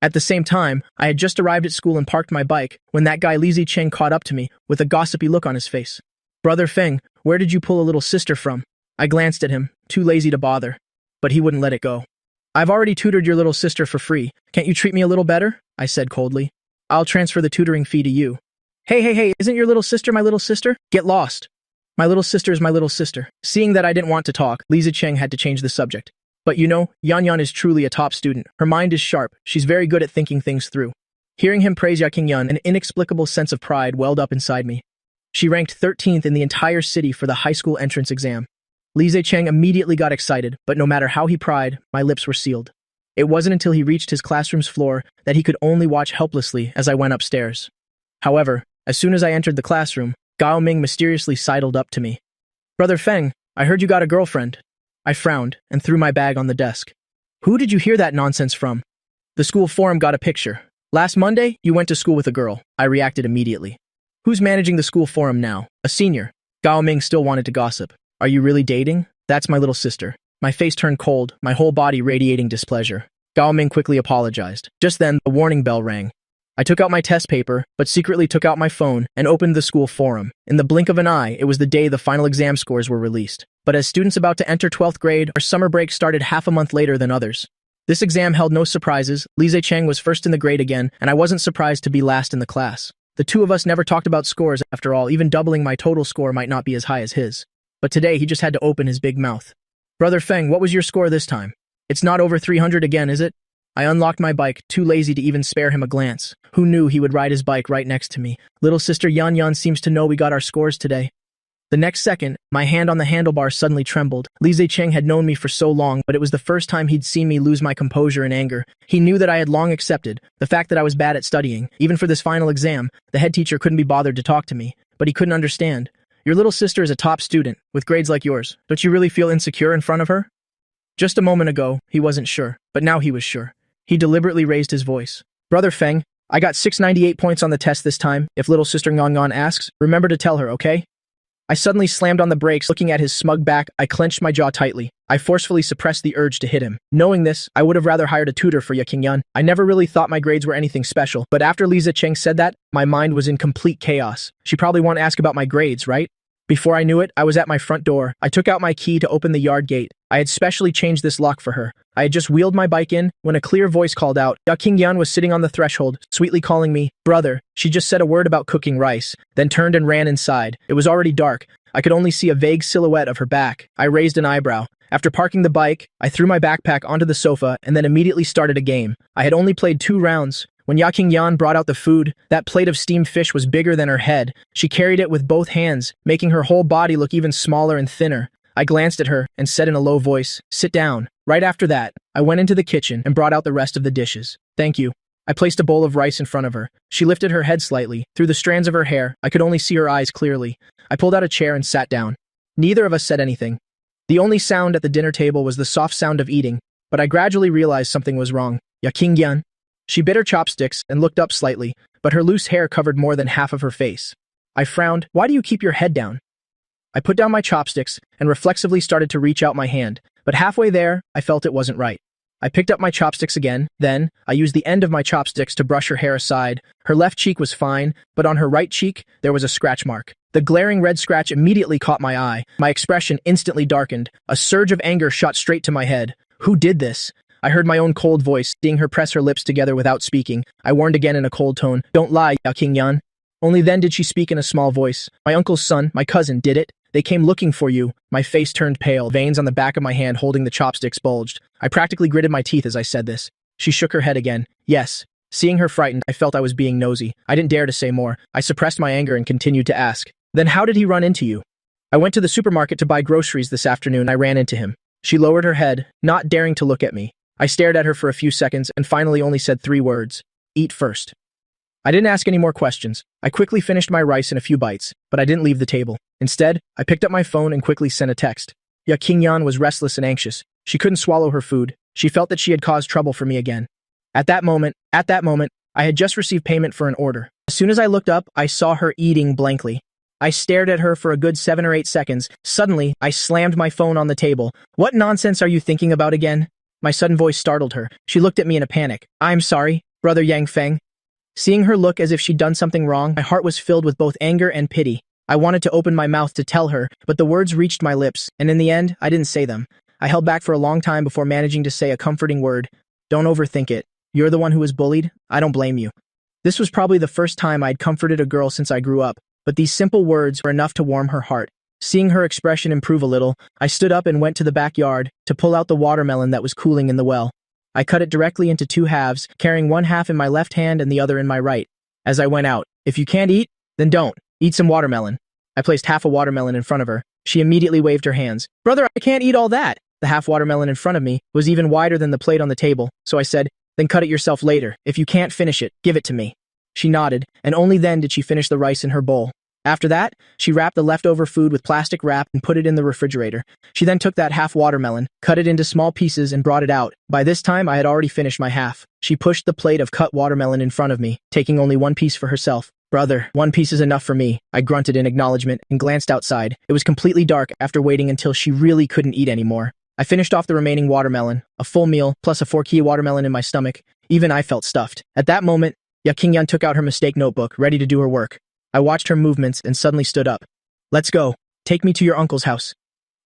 At the same time, I had just arrived at school and parked my bike when that guy Li Zicheng caught up to me with a gossipy look on his face. Brother Feng, where did you pull a little sister from? I glanced at him, too lazy to bother. But he wouldn't let it go. I've already tutored your little sister for free. Can't you treat me a little better? I said coldly. I'll transfer the tutoring fee to you. Hey, isn't your little sister my little sister? Get lost. My little sister is my little sister. Seeing that I didn't want to talk, Li Zicheng had to change the subject. But you know, Yan is truly a top student. Her mind is sharp. She's very good at thinking things through. Hearing him praise Yakinyan, an inexplicable sense of pride welled up inside me. She ranked 13th in the entire city for the high school entrance exam. Li Zicheng immediately got excited, but no matter how he pried, my lips were sealed. It wasn't until he reached his classroom's floor that he could only watch helplessly as I went upstairs. However, as soon as I entered the classroom, Gao Ming mysteriously sidled up to me. Brother Feng, I heard you got a girlfriend. I frowned and threw my bag on the desk. Who did you hear that nonsense from? The school forum got a picture. Last Monday, you went to school with a girl. I reacted immediately. Who's managing the school forum now? A senior. Gao Ming still wanted to gossip. Are you really dating? That's my little sister. My face turned cold, my whole body radiating displeasure. Gao Ming quickly apologized. Just then, the warning bell rang. I took out my test paper, but secretly took out my phone and opened the school forum. In the blink of an eye, it was the day the final exam scores were released. But as students about to enter 12th grade, our summer break started half a month later than others. This exam held no surprises. Li Zicheng was first in the grade again, and I wasn't surprised to be last in the class. The two of us never talked about scores after all, even doubling my total score might not be as high as his. But today, he just had to open his big mouth. Brother Feng, what was your score this time? It's not over 300 again, is it? I unlocked my bike, too lazy to even spare him a glance. Who knew he would ride his bike right next to me? Little sister Yan Yan seems to know we got our scores today. The next second, my hand on the handlebar suddenly trembled. Li Zicheng had known me for so long, but it was the first time he'd seen me lose my composure in anger. He knew that I had long accepted the fact that I was bad at studying. Even for this final exam, the head teacher couldn't be bothered to talk to me, but he couldn't understand. Your little sister is a top student, with grades like yours. Don't you really feel insecure in front of her? Just a moment ago, he wasn't sure, but now he was sure. He deliberately raised his voice. Brother Feng, I got 698 points on the test this time. If little sister Ngon asks, remember to tell her, okay? I suddenly slammed on the brakes. Looking at his smug back, I clenched my jaw tightly. I forcefully suppressed the urge to hit him. Knowing this, I would have rather hired a tutor for Qingyan. I never really thought my grades were anything special, but after Li Zicheng said that, my mind was in complete chaos. She probably won't ask about my grades, right? Before I knew it, I was at my front door. I took out my key to open the yard gate. I had specially changed this lock for her. I had just wheeled my bike in when a clear voice called out. Qingyan was sitting on the threshold, sweetly calling me, brother. She just said a word about cooking rice, then turned and ran inside. It was already dark. I could only see a vague silhouette of her back. I raised an eyebrow. After parking the bike, I threw my backpack onto the sofa and then immediately started a game. I had only played 2 rounds. When Qingyan brought out the food, that plate of steamed fish was bigger than her head. She carried it with both hands, making her whole body look even smaller and thinner. I glanced at her and said in a low voice, sit down. Right after that, I went into the kitchen and brought out the rest of the dishes. Thank you. I placed a bowl of rice in front of her. She lifted her head slightly. Through the strands of her hair, I could only see her eyes clearly. I pulled out a chair and sat down. Neither of us said anything. The only sound at the dinner table was the soft sound of eating, but I gradually realized something was wrong. Qingyan. She bit her chopsticks and looked up slightly, but her loose hair covered more than half of her face. I frowned. Why do you keep your head down? I put down my chopsticks and reflexively started to reach out my hand, but halfway there, I felt it wasn't right. I picked up my chopsticks again, then I used the end of my chopsticks to brush her hair aside. Her left cheek was fine, but on her right cheek, there was a scratch mark. The glaring red scratch immediately caught my eye. My expression instantly darkened. A surge of anger shot straight to my head. Who did this? I heard my own cold voice, seeing her press her lips together without speaking. I warned again in a cold tone, don't lie, Qingyan. Only then did she speak in a small voice. My uncle's son, my cousin, did it. They came looking for you. My face turned pale. Veins on the back of my hand holding the chopsticks bulged. I practically gritted my teeth as I said this. She shook her head again. Yes. Seeing her frightened, I felt I was being nosy. I didn't dare to say more. I suppressed my anger and continued to ask. Then how did he run into you? I went to the supermarket to buy groceries this afternoon. I ran into him. She lowered her head, not daring to look at me. I stared at her for a few seconds and finally only said 3 words. Eat first. I didn't ask any more questions. I quickly finished my rice in a few bites, but I didn't leave the table. Instead, I picked up my phone and quickly sent a text. Qingyan was restless and anxious. She couldn't swallow her food. She felt that she had caused trouble for me again. At that moment, I had just received payment for an order. As soon as I looked up, I saw her eating blankly. I stared at her for a good 7 or 8 seconds. Suddenly, I slammed my phone on the table. What nonsense are you thinking about again? My sudden voice startled her. She looked at me in a panic. I'm sorry, Brother Yang Feng. Seeing her look as if she'd done something wrong, my heart was filled with both anger and pity. I wanted to open my mouth to tell her, but the words reached my lips, and in the end, I didn't say them. I held back for a long time before managing to say a comforting word. Don't overthink it. You're the one who was bullied. I don't blame you. This was probably the first time I'd comforted a girl since I grew up, but these simple words were enough to warm her heart. Seeing her expression improve a little, I stood up and went to the backyard to pull out the watermelon that was cooling in the well. I cut it directly into 2 halves, carrying one half in my left hand and the other in my right. As I went out, if you can't eat, then don't. Eat some watermelon. I placed half a watermelon in front of her. She immediately waved her hands. Brother, I can't eat all that. The half watermelon in front of me was even wider than the plate on the table, so I said, then cut it yourself later. If you can't finish it, give it to me. She nodded, and only then did she finish the rice in her bowl. After that, she wrapped the leftover food with plastic wrap and put it in the refrigerator. She then took that half watermelon, cut it into small pieces and brought it out. By this time, I had already finished my half. She pushed the plate of cut watermelon in front of me, taking only 1 piece for herself. Brother, 1 piece is enough for me. I grunted in acknowledgement and glanced outside. It was completely dark after waiting until she really couldn't eat anymore. I finished off the remaining watermelon, a full meal, plus a 4-key watermelon in my stomach. Even I felt stuffed. At that moment, Qingyan took out her mistake notebook, ready to do her work. I watched her movements and suddenly stood up. Let's go. Take me to your uncle's house.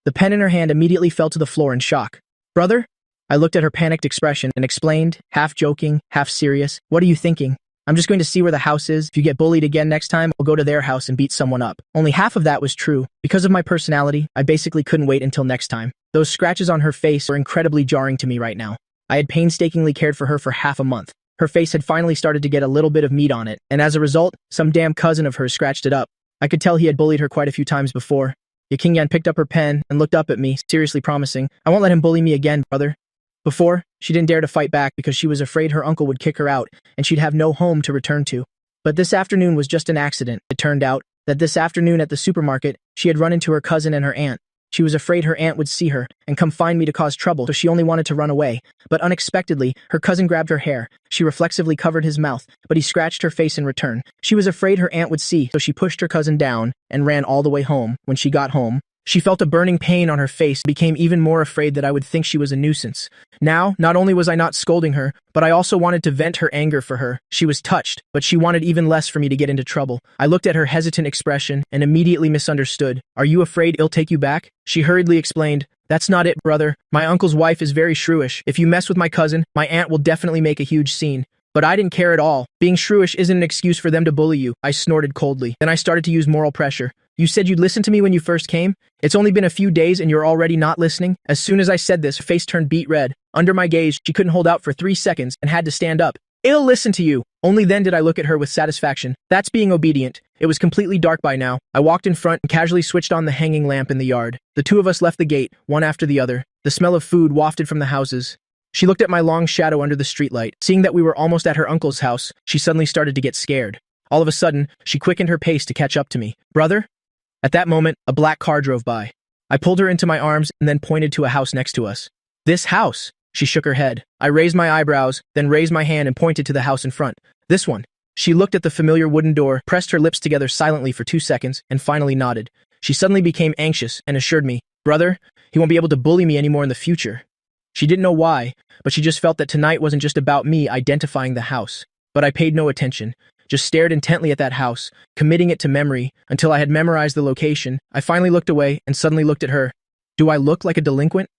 The pen in her hand immediately fell to the floor in shock. Brother? I looked at her panicked expression and explained, half joking, half serious. What are you thinking? I'm just going to see where the house is. If you get bullied again next time, I'll go to their house and beat someone up. Only half of that was true. Because of my personality, I basically couldn't wait until next time. Those scratches on her face were incredibly jarring to me right now. I had painstakingly cared for her for half a month. Her face had finally started to get a little bit of meat on it, and as a result, some damn cousin of hers scratched it up. I could tell he had bullied her quite a few times before. Yakingyan picked up her pen and looked up at me, seriously promising, "I won't let him bully me again, brother." Before, she didn't dare to fight back because she was afraid her uncle would kick her out and she'd have no home to return to. But this afternoon was just an accident. It turned out that this afternoon at the supermarket, she had run into her cousin and her aunt. She was afraid her aunt would see her and come find me to cause trouble, so she only wanted to run away. But unexpectedly, her cousin grabbed her hair. She reflexively covered his mouth, but he scratched her face in return. She was afraid her aunt would see, so she pushed her cousin down and ran all the way home. When she got home, she felt a burning pain on her face and became even more afraid that I would think she was a nuisance. Now, not only was I not scolding her, but I also wanted to vent her anger for her. She was touched, but she wanted even less for me to get into trouble. I looked at her hesitant expression and immediately misunderstood. "Are you afraid he'll take you back?" She hurriedly explained, "That's not it, brother. My uncle's wife is very shrewish. If you mess with my cousin, my aunt will definitely make a huge scene." But I didn't care at all. Being shrewish isn't an excuse for them to bully you. I snorted coldly. Then I started to use moral pressure. "You said you'd listen to me when you first came? It's only been a few days and you're already not listening?" As soon as I said this, her face turned beet red. Under my gaze, she couldn't hold out for 3 seconds and had to stand up. "I'll listen to you." Only then did I look at her with satisfaction. That's being obedient. It was completely dark by now. I walked in front and casually switched on the hanging lamp in the yard. The two of us left the gate, one after the other. The smell of food wafted from the houses. She looked at my long shadow under the streetlight. Seeing that we were almost at her uncle's house, she suddenly started to get scared. All of a sudden, she quickened her pace to catch up to me. "Brother?" At that moment, a black car drove by. I pulled her into my arms and then pointed to a house next to us. "This house?" She shook her head. I raised my eyebrows, then raised my hand and pointed to the house in front. "This one." She looked at the familiar wooden door, pressed her lips together silently for 2 seconds, and finally nodded. She suddenly became anxious and assured me, "Brother, he won't be able to bully me anymore in the future." She didn't know why, but she just felt that tonight wasn't just about me identifying the house. But I paid no attention, just stared intently at that house, committing it to memory until I had memorized the location. I finally looked away and suddenly looked at her. "Do I look like a delinquent?"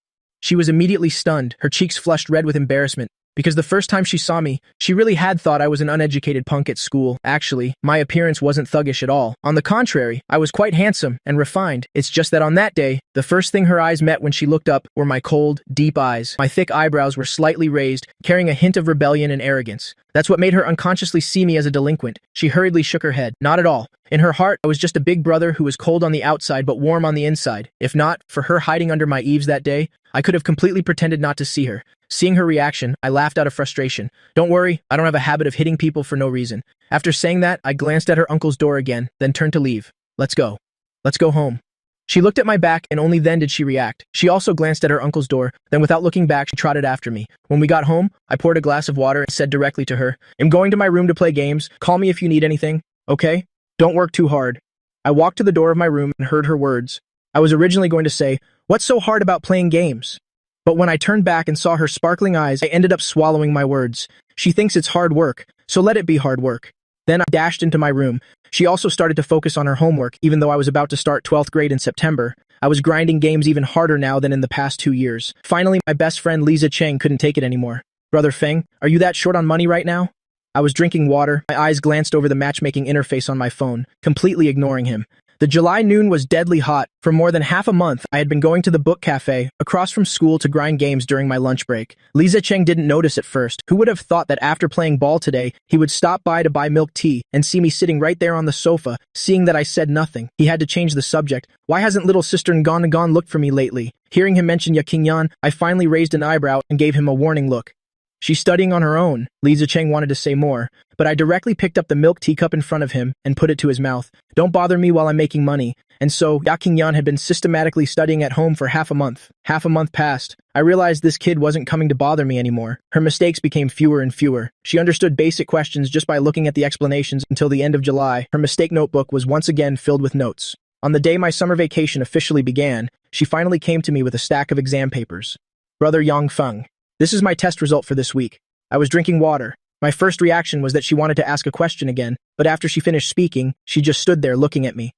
She was immediately stunned, her cheeks flushed red with embarrassment. Because the first time she saw me, she really had thought I was an uneducated punk at school. Actually, my appearance wasn't thuggish at all. On the contrary, I was quite handsome and refined. It's just that on that day, the first thing her eyes met when she looked up were my cold, deep eyes. My thick eyebrows were slightly raised, carrying a hint of rebellion and arrogance. That's what made her unconsciously see me as a delinquent. She hurriedly shook her head. Not at all. In her heart, I was just a big brother who was cold on the outside but warm on the inside. If not for her hiding under my eaves that day, I could have completely pretended not to see her. Seeing her reaction, I laughed out of frustration. "Don't worry, I don't have a habit of hitting people for no reason." After saying that, I glanced at her uncle's door again, then turned to leave. "Let's go. Let's go home." She looked at my back, and only then did she react. She also glanced at her uncle's door, then without looking back, she trotted after me. When we got home, I poured a glass of water and said directly to her, "I'm going to my room to play games. Call me if you need anything, okay? Don't work too hard." I walked to the door of my room and heard her words. I was originally going to say, "What's so hard about playing games?" But when I turned back and saw her sparkling eyes, I ended up swallowing my words. She thinks it's hard work, so let it be hard work. Then I dashed into my room. She also started to focus on her homework, even though I was about to start 12th grade in September. I was grinding games even harder now than in the past 2 years. Finally, my best friend Lisa Cheng couldn't take it anymore. "Brother Feng, are you that short on money right now?" I was drinking water. My eyes glanced over the matchmaking interface on my phone, completely ignoring him. The July noon was deadly hot. For more than half a month, I had been going to the book cafe across from school to grind games during my lunch break. Lisa Cheng didn't notice at first. Who would have thought that after playing ball today, he would stop by to buy milk tea and see me sitting right there on the sofa, seeing that I said nothing. He had to change the subject. "Why hasn't little sister Ngon looked for me lately?" Hearing him mention Yakingyan, I finally raised an eyebrow and gave him a warning look. "She's studying on her own." Lisa Cheng wanted to say more, but I directly picked up the milk teacup in front of him and put it to his mouth. "Don't bother me while I'm making money." And so, Yakingyan had been systematically studying at home for half a month. Half a month passed. I realized this kid wasn't coming to bother me anymore. Her mistakes became fewer and fewer. She understood basic questions just by looking at the explanations until the end of July. Her mistake notebook was once again filled with notes. On the day my summer vacation officially began, she finally came to me with a stack of exam papers. "Brother Yang Feng, this is my test result for this week." I was drinking water. My first reaction was that she wanted to ask a question again, but after she finished speaking, she just stood there looking at me.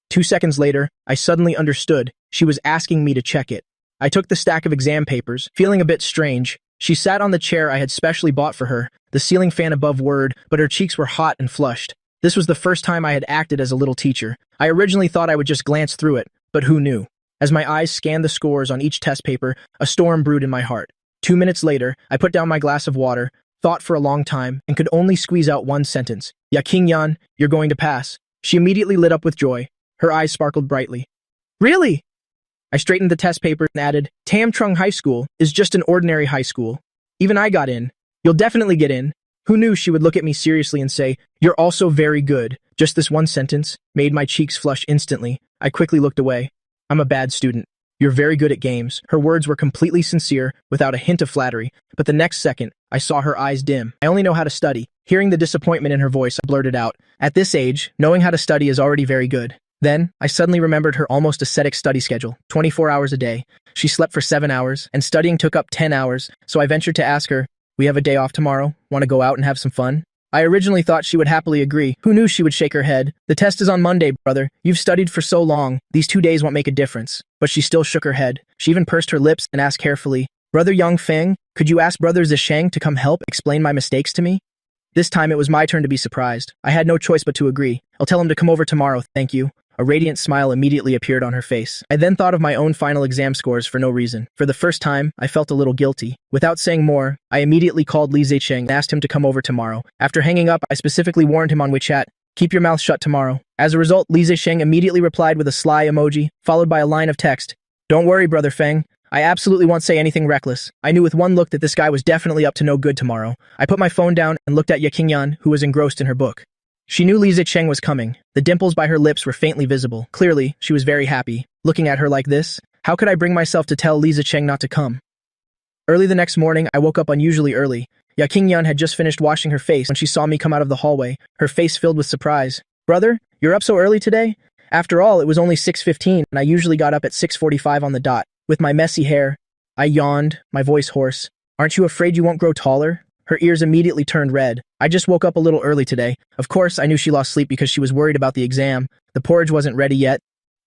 2 seconds later, I suddenly understood. She was asking me to check it. I took the stack of exam papers, feeling a bit strange. She sat on the chair I had specially bought for her, the ceiling fan above whirred, but her cheeks were hot and flushed. This was the first time I had acted as a little teacher. I originally thought I would just glance through it, but who knew? As my eyes scanned the scores on each test paper, a storm brewed in my heart. 2 minutes later, I put down my glass of water, thought for a long time, and could only squeeze out one sentence. Ya Qingyan, you're going to pass. She immediately lit up with joy. Her eyes sparkled brightly. Really? I straightened the test paper and added, Tam Trung High School is just an ordinary high school. Even I got in. You'll definitely get in. Who knew she would look at me seriously and say, you're also very good. Just this one sentence made my cheeks flush instantly. I quickly looked away. I'm a bad student. You're very good at games. Her words were completely sincere, without a hint of flattery, but the next second, I saw her eyes dim. I only know how to study. Hearing the disappointment in her voice, I blurted out, at this age, knowing how to study is already very good. Then, I suddenly remembered her almost ascetic study schedule, 24 hours a day. She slept for 7 hours, and studying took up 10 hours, so I ventured to ask her, we have a day off tomorrow, want to go out and have some fun? I originally thought she would happily agree. Who knew she would shake her head? The test is on Monday, brother. You've studied for so long. These 2 days won't make a difference. But she still shook her head. She even pursed her lips and asked carefully, Brother Yang Feng, could you ask Brother Zisheng to come help explain my mistakes to me? This time it was my turn to be surprised. I had no choice but to agree. I'll tell him to come over tomorrow, thank you. A radiant smile immediately appeared on her face. I then thought of my own final exam scores for no reason. For the first time, I felt a little guilty. Without saying more, I immediately called Li Zicheng and asked him to come over tomorrow. After hanging up, I specifically warned him on WeChat, keep your mouth shut tomorrow. As a result, Li Zicheng immediately replied with a sly emoji, followed by a line of text. Don't worry, Brother Feng. I absolutely won't say anything reckless. I knew with one look that this guy was definitely up to no good tomorrow. I put my phone down and looked at Qingyan, who was engrossed in her book. She knew Li Zicheng was coming. The dimples by her lips were faintly visible. Clearly, she was very happy. Looking at her like this, how could I bring myself to tell Li Zicheng not to come? Early the next morning, I woke up unusually early. Qingyan had just finished washing her face when she saw me come out of the hallway, her face filled with surprise. Brother, you're up so early today? After all, it was only 6:15, and I usually got up at 6:45 on the dot. With my messy hair, I yawned, my voice hoarse. Aren't you afraid you won't grow taller? Her ears immediately turned red. I just woke up a little early today. Of course, I knew she lost sleep because she was worried about the exam. The porridge wasn't ready yet.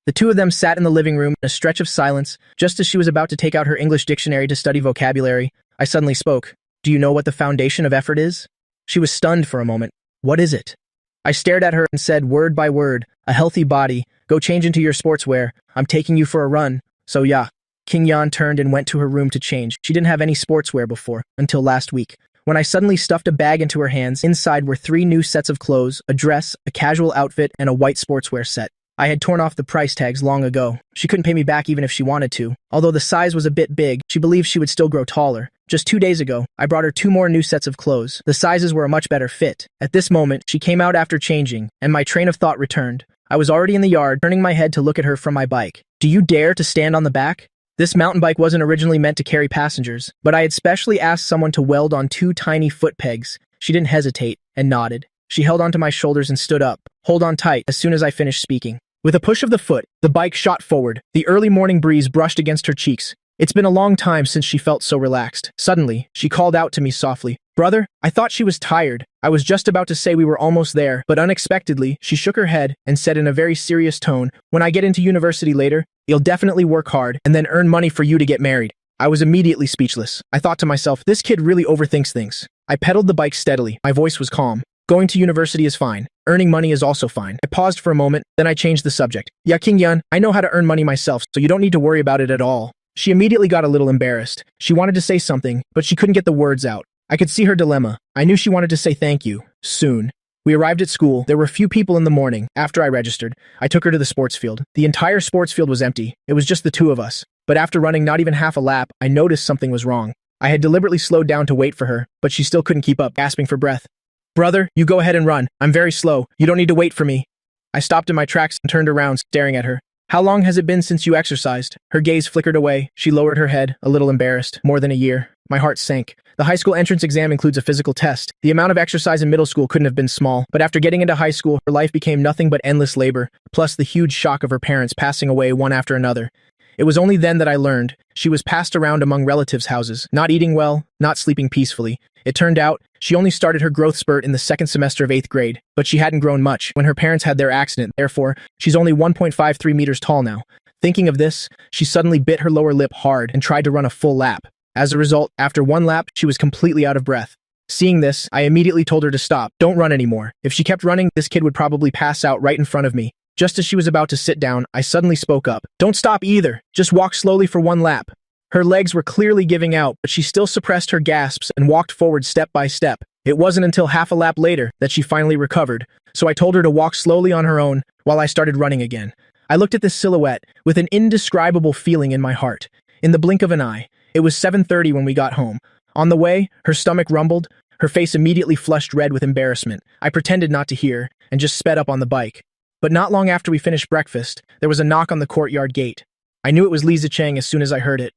The two of them sat in the living room in a stretch of silence. Just as she was about to take out her English dictionary to study vocabulary, I suddenly spoke. Do you know what the foundation of effort is? She was stunned for a moment. What is it? I stared at her and said word by word, a healthy body, go change into your sportswear. I'm taking you for a run. So yeah. Qingyan turned and went to her room to change. She didn't have any sportswear before, until last week. When I suddenly stuffed a bag into her hands, inside were 3 new sets of clothes, a dress, a casual outfit, and a white sportswear set. I had torn off the price tags long ago. She couldn't pay me back even if she wanted to. Although the size was a bit big, she believed she would still grow taller. Just 2 days ago, I brought her 2 more new sets of clothes. The sizes were a much better fit. At this moment, she came out after changing, and my train of thought returned. I was already in the yard, turning my head to look at her from my bike. Do you dare to stand on the back? This mountain bike wasn't originally meant to carry passengers, but I had specially asked someone to weld on 2 tiny foot pegs. She didn't hesitate, and nodded. She held onto my shoulders and stood up. Hold on tight as soon as I finished speaking. With a push of the foot, the bike shot forward. The early morning breeze brushed against her cheeks. It's been a long time since she felt so relaxed. Suddenly, she called out to me softly. Brother, I thought she was tired. I was just about to say we were almost there, but unexpectedly, she shook her head and said in a very serious tone, when I get into university later, you'll definitely work hard and then earn money for you to get married. I was immediately speechless. I thought to myself, this kid really overthinks things. I pedaled the bike steadily. My voice was calm. Going to university is fine. Earning money is also fine. I paused for a moment, then I changed the subject. Yeah, Qingyan, I know how to earn money myself, so you don't need to worry about it at all. She immediately got a little embarrassed. She wanted to say something, but she couldn't get the words out. I could see her dilemma. I knew she wanted to say thank you. Soon. We arrived at school. There were few people in the morning. After I registered, I took her to the sports field. The entire sports field was empty. It was just the 2 of us. But after running not even half a lap, I noticed something was wrong. I had deliberately slowed down to wait for her, but she still couldn't keep up, gasping for breath. Brother, you go ahead and run. I'm very slow. You don't need to wait for me. I stopped in my tracks and turned around, staring at her. How long has it been since you exercised? Her gaze flickered away. She lowered her head, a little embarrassed. More than a year. My heart sank. The high school entrance exam includes a physical test. The amount of exercise in middle school couldn't have been small, but after getting into high school, her life became nothing but endless labor, plus the huge shock of her parents passing away one after another. It was only then that I learned. She was passed around among relatives' houses, not eating well, not sleeping peacefully. It turned out, she only started her growth spurt in the 2nd semester of 8th grade, but she hadn't grown much when her parents had their accident. Therefore, she's only 1.53 meters tall now. Thinking of this, she suddenly bit her lower lip hard and tried to run a full lap. As a result, after 1 lap, she was completely out of breath. Seeing this, I immediately told her to stop. Don't run anymore. If she kept running, this kid would probably pass out right in front of me. Just as she was about to sit down, I suddenly spoke up. Don't stop either. Just walk slowly for 1 lap. Her legs were clearly giving out, but she still suppressed her gasps and walked forward step by step. It wasn't until half a lap later that she finally recovered, so I told her to walk slowly on her own while I started running again. I looked at this silhouette with an indescribable feeling in my heart. In the blink of an eye, it was 7:30 when we got home. On the way, her stomach rumbled, her face immediately flushed red with embarrassment. I pretended not to hear and just sped up on the bike. But not long after we finished breakfast, there was a knock on the courtyard gate. I knew it was Lisa Cheng as soon as I heard it.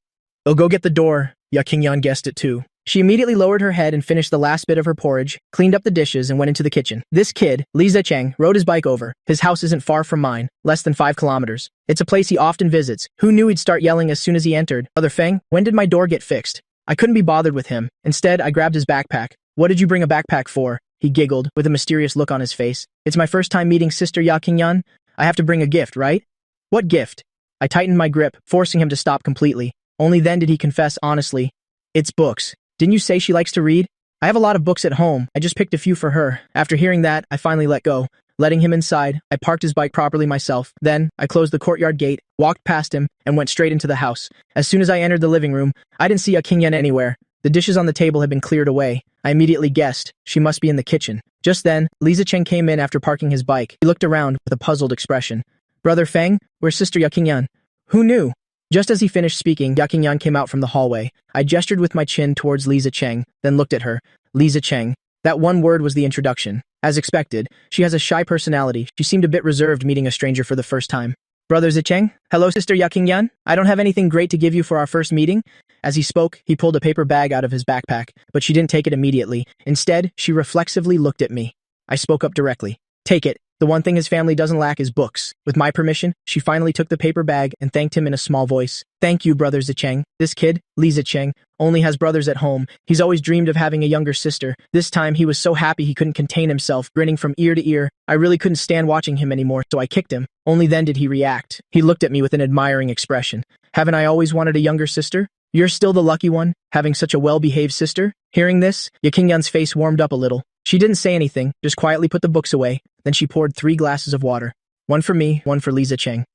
"They'll go get the door," Ya Qingyan guessed it too. She immediately lowered her head and finished the last bit of her porridge, cleaned up the dishes, and went into the kitchen. This kid, Li Zicheng, rode his bike over. His house isn't far from mine, less than 5 kilometers. It's a place he often visits. Who knew he'd start yelling as soon as he entered? "Brother Feng, when did my door get fixed?" I couldn't be bothered with him. Instead, I grabbed his backpack. "What did you bring a backpack for?" He giggled, with a mysterious look on his face. "It's my first time meeting Sister Ya Qingyan. I have to bring a gift, right?" "What gift?" I tightened my grip, forcing him to stop completely. Only then did he confess honestly. "It's books. Didn't you say she likes to read?" "I have a lot of books at home. I just picked a few for her." After hearing that, I finally let go. Letting him inside, I parked his bike properly myself. Then, I closed the courtyard gate, walked past him, and went straight into the house. As soon as I entered the living room, I didn't see Ya Qingyan anywhere. The dishes on the table had been cleared away. I immediately guessed she must be in the kitchen. Just then, Li Zicheng came in after parking his bike. He looked around with a puzzled expression. "Brother Feng, where's Sister Ya Qingyan?" "Who knew?" Just as he finished speaking, Ya Qingyan came out from the hallway. I gestured with my chin towards Li Zicheng, then looked at her. Li Zicheng. That one word was the introduction. As expected, she has a shy personality. She seemed a bit reserved meeting a stranger for the first time. "Brother Zicheng? Hello, Sister Ya Qingyan? I don't have anything great to give you for our first meeting." As he spoke, he pulled a paper bag out of his backpack, but she didn't take it immediately. Instead, she reflexively looked at me. I spoke up directly. "Take it. The one thing his family doesn't lack is books." With my permission, she finally took the paper bag and thanked him in a small voice. "Thank you, Brother Zicheng. This kid, Li Zicheng, only has brothers at home. He's always dreamed of having a younger sister. This time, he was so happy he couldn't contain himself, grinning from ear to ear. I really couldn't stand watching him anymore, so I kicked him. Only then did he react. He looked at me with an admiring expression. "Haven't I always wanted a younger sister? You're still the lucky one, having such a well-behaved sister?" Hearing this, Ya Qingyan's face warmed up a little. She didn't say anything, just quietly put the books away. Then she poured 3 glasses of water. One for me, one for Li Zicheng.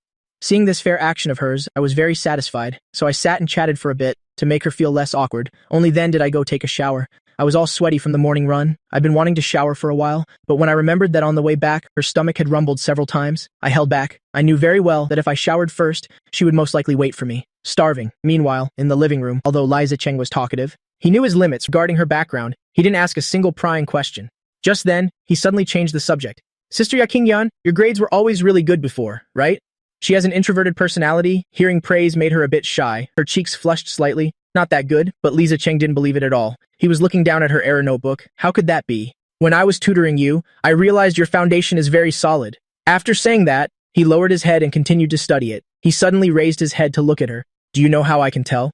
Seeing this fair action of hers, I was very satisfied, so I sat and chatted for a bit to make her feel less awkward. Only then did I go take a shower. I was all sweaty from the morning run. I'd been wanting to shower for a while, but when I remembered that on the way back, her stomach had rumbled several times, I held back. I knew very well that if I showered first, she would most likely wait for me, starving. Meanwhile, in the living room, although Li Zicheng was talkative, he knew his limits regarding her background. He didn't ask a single prying question. Just then, he suddenly changed the subject. "Sister Ya Qingyan, your grades were always really good before, right?" She has an introverted personality. Hearing praise made her a bit shy. Her cheeks flushed slightly. Not that good, but Li Zicheng didn't believe it at all. He was looking down at her error notebook. "How could that be? When I was tutoring you, I realized your foundation is very solid." After saying that, he lowered his head and continued to study it. He suddenly raised his head to look at her. "Do you know how I can tell?"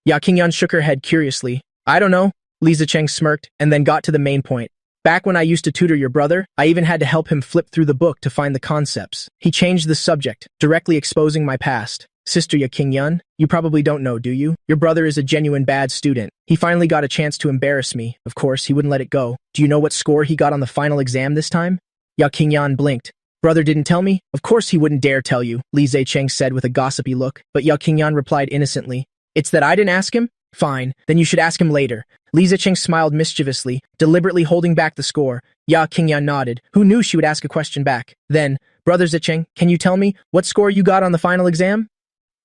Ya Qingyan shook her head curiously. "I don't know." Li Zicheng smirked and then got to the main point. "Back when I used to tutor your brother, I even had to help him flip through the book to find the concepts." He changed the subject, directly exposing my past. "Sister Ya Qingyan, you probably don't know, do you? Your brother is a genuine bad student. He finally got a chance to embarrass me. Of course, he wouldn't let it go. Do you know what score he got on the final exam this time?" Ya Qingyan blinked. "Brother didn't tell me?" "Of course he wouldn't dare tell you," Li Zicheng said with a gossipy look. But Ya Qingyan replied innocently. "It's that I didn't ask him? Fine, then you should ask him later." Li Zicheng smiled mischievously, deliberately holding back the score. Ya Qingyan nodded. Who knew she would ask a question back? Then, "Brother Zicheng, can you tell me what score you got on the final exam?"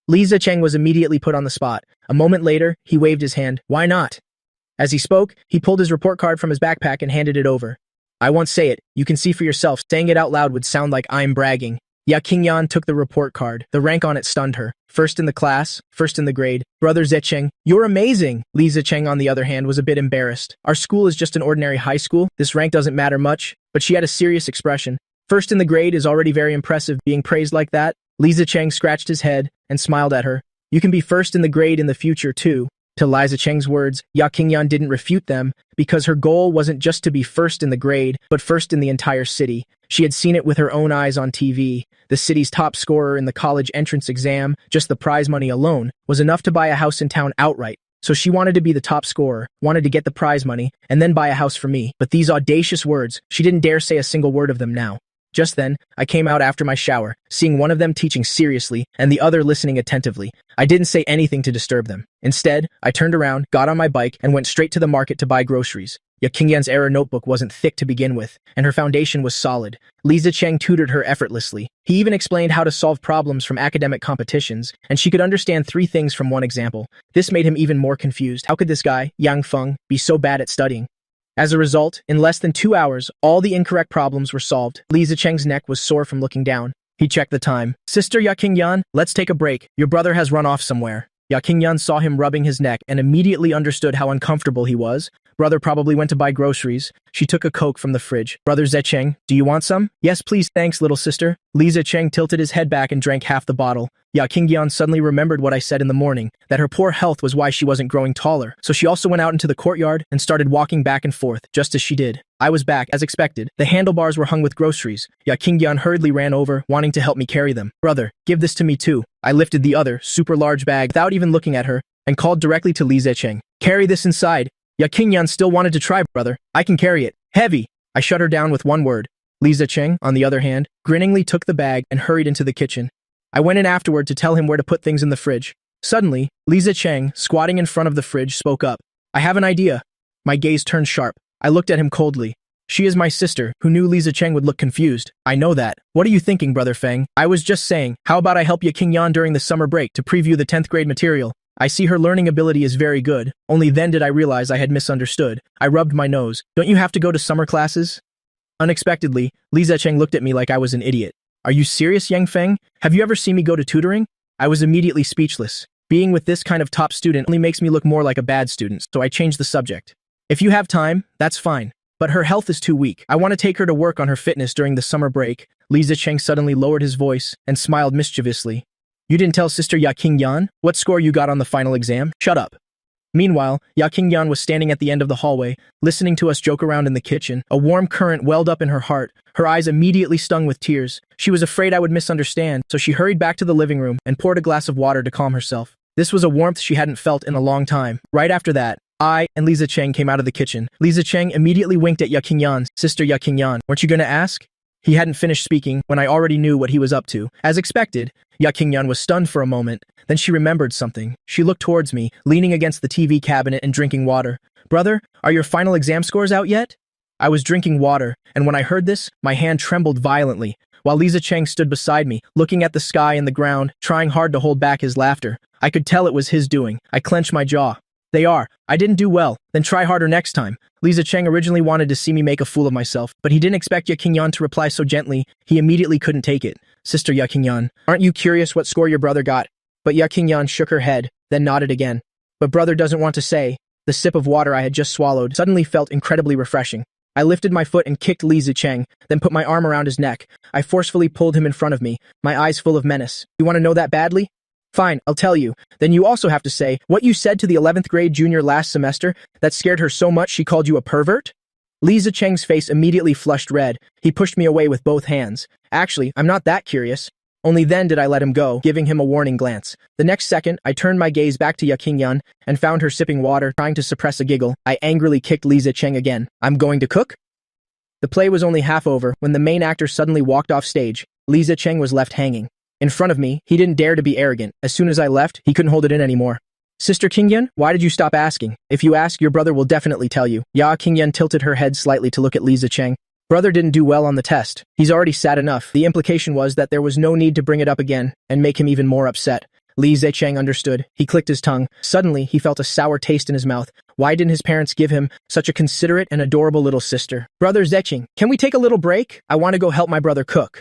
Li Zicheng was immediately put on the spot. A moment later, he waved his hand. "Why not?" As he spoke, he pulled his report card from his backpack and handed it over. "I won't say it. You can see for yourself. Saying it out loud would sound like I'm bragging." Ya Qingyan took the report card. The rank on it stunned her. First in the class, first in the grade. "Brother Zicheng, you're amazing!" Li Zicheng, on the other hand, was a bit embarrassed. "Our school is just an ordinary high school. This rank doesn't matter much." But she had a serious expression. "First in the grade is already very impressive. Being praised like that." Li Zicheng scratched his head and smiled at her. "You can be first in the grade in the future, too." To Li Zicheng's words, Ya Qingyan didn't refute them, because her goal wasn't just to be first in the grade, but first in the entire city. She had seen it with her own eyes on TV. The city's top scorer in the college entrance exam, just the prize money alone, was enough to buy a house in town outright. So she wanted to be the top scorer, wanted to get the prize money, and then buy a house for me. But these audacious words, she didn't dare say a single word of them now. Just then, I came out after my shower, seeing one of them teaching seriously and the other listening attentively. I didn't say anything to disturb them. Instead, I turned around, got on my bike, and went straight to the market to buy groceries. Yakingyan's error notebook wasn't thick to begin with, and her foundation was solid. Li Zicheng tutored her effortlessly. He even explained how to solve problems from academic competitions, and she could understand 3 things from one example. This made him even more confused. How could this guy, Yang Feng, be so bad at studying? As a result, in less than 2 hours, all the incorrect problems were solved. Li Zicheng's neck was sore from looking down. He checked the time. Sister Yakingyan, let's take a break. Your brother has run off somewhere. Yakingyan saw him rubbing his neck and immediately understood how uncomfortable he was. Brother probably went to buy groceries. She took a Coke from the fridge. Brother Zicheng, do you want some? Yes, please, thanks, little sister. Li Zicheng tilted his head back and drank half the bottle. Yakingyan suddenly remembered what I said in the morning, that her poor health was why she wasn't growing taller. So she also went out into the courtyard and started walking back and forth, just as she did. I was back, as expected. The handlebars were hung with groceries. Yakingyan hurriedly ran over, wanting to help me carry them. Brother, give this to me too. I lifted the other, super large bag without even looking at her, and called directly to Li Zicheng. Carry this inside. Yakingyan still wanted to try, brother. I can carry it. Heavy. I shut her down with one word. Li Zicheng, on the other hand, grinningly took the bag and hurried into the kitchen. I went in afterward to tell him where to put things in the fridge. Suddenly, Li Zicheng, squatting in front of the fridge, spoke up. I have an idea. My gaze turned sharp. I looked at him coldly. She is my sister, who knew Li Zicheng would look confused. I know that. What are you thinking, Brother Feng? I was just saying, how about I help Yakingyan during the summer break to preview the 10th grade material? I see her learning ability is very good. Only then did I realize I had misunderstood. I rubbed my nose. Don't you have to go to summer classes? Unexpectedly, Li Zicheng looked at me like I was an idiot. Are you serious, Yang Feng? Have you ever seen me go to tutoring? I was immediately speechless. Being with this kind of top student only makes me look more like a bad student, so I changed the subject. If you have time, that's fine. But her health is too weak. I want to take her to work on her fitness during the summer break. Li Zicheng suddenly lowered his voice and smiled mischievously. You didn't tell Sister Yakingyan what score you got on the final exam? Shut up. Meanwhile, Yakingyan was standing at the end of the hallway, listening to us joke around in the kitchen. A warm current welled up in her heart. Her eyes immediately stung with tears. She was afraid I would misunderstand, so she hurried back to the living room and poured a glass of water to calm herself. This was a warmth she hadn't felt in a long time. Right after that, I and Li Zicheng came out of the kitchen. Li Zicheng immediately winked at Yakingyan. Sister Yakingyan, weren't you going to ask? He hadn't finished speaking when I already knew what he was up to. As expected, Yakingyan was stunned for a moment. Then she remembered something. She looked towards me, leaning against the TV cabinet and drinking water. Brother, are your final exam scores out yet? I was drinking water, and when I heard this, my hand trembled violently, while Li Zicheng stood beside me, looking at the sky and the ground, trying hard to hold back his laughter. I could tell it was his doing. I clenched my jaw. They are. I didn't do well. Then try harder next time. Li Zicheng originally wanted to see me make a fool of myself, but he didn't expect Yakingyan to reply so gently. He immediately couldn't take it. Sister Yakingyan, aren't you curious what score your brother got? But Yakingyan shook her head, then nodded again. But brother doesn't want to say. The sip of water I had just swallowed suddenly felt incredibly refreshing. I lifted my foot and kicked Li Zicheng, then put my arm around his neck. I forcefully pulled him in front of me, my eyes full of menace. You want to know that badly? Fine, I'll tell you. Then you also have to say what you said to the 11th grade junior last semester that scared her so much she called you a pervert? Li Zicheng's face immediately flushed red. He pushed me away with both hands. Actually, I'm not that curious. Only then did I let him go, giving him a warning glance. The next second, I turned my gaze back to Yakingyan and found her sipping water, trying to suppress a giggle. I angrily kicked Li Zicheng again. I'm going to cook? The play was only half over when the main actor suddenly walked off stage. Li Zicheng was left hanging. In front of me, he didn't dare to be arrogant. As soon as I left, he couldn't hold it in anymore. Sister Qingyan, why did you stop asking? If you ask, your brother will definitely tell you. Qingyan tilted her head slightly to look at Li Zicheng. Brother didn't do well on the test. He's already sad enough. The implication was that there was no need to bring it up again and make him even more upset. Li Zicheng understood. He clicked his tongue. Suddenly, he felt a sour taste in his mouth. Why didn't his parents give him such a considerate and adorable little sister? Brother Zicheng, can we take a little break? I want to go help my brother cook.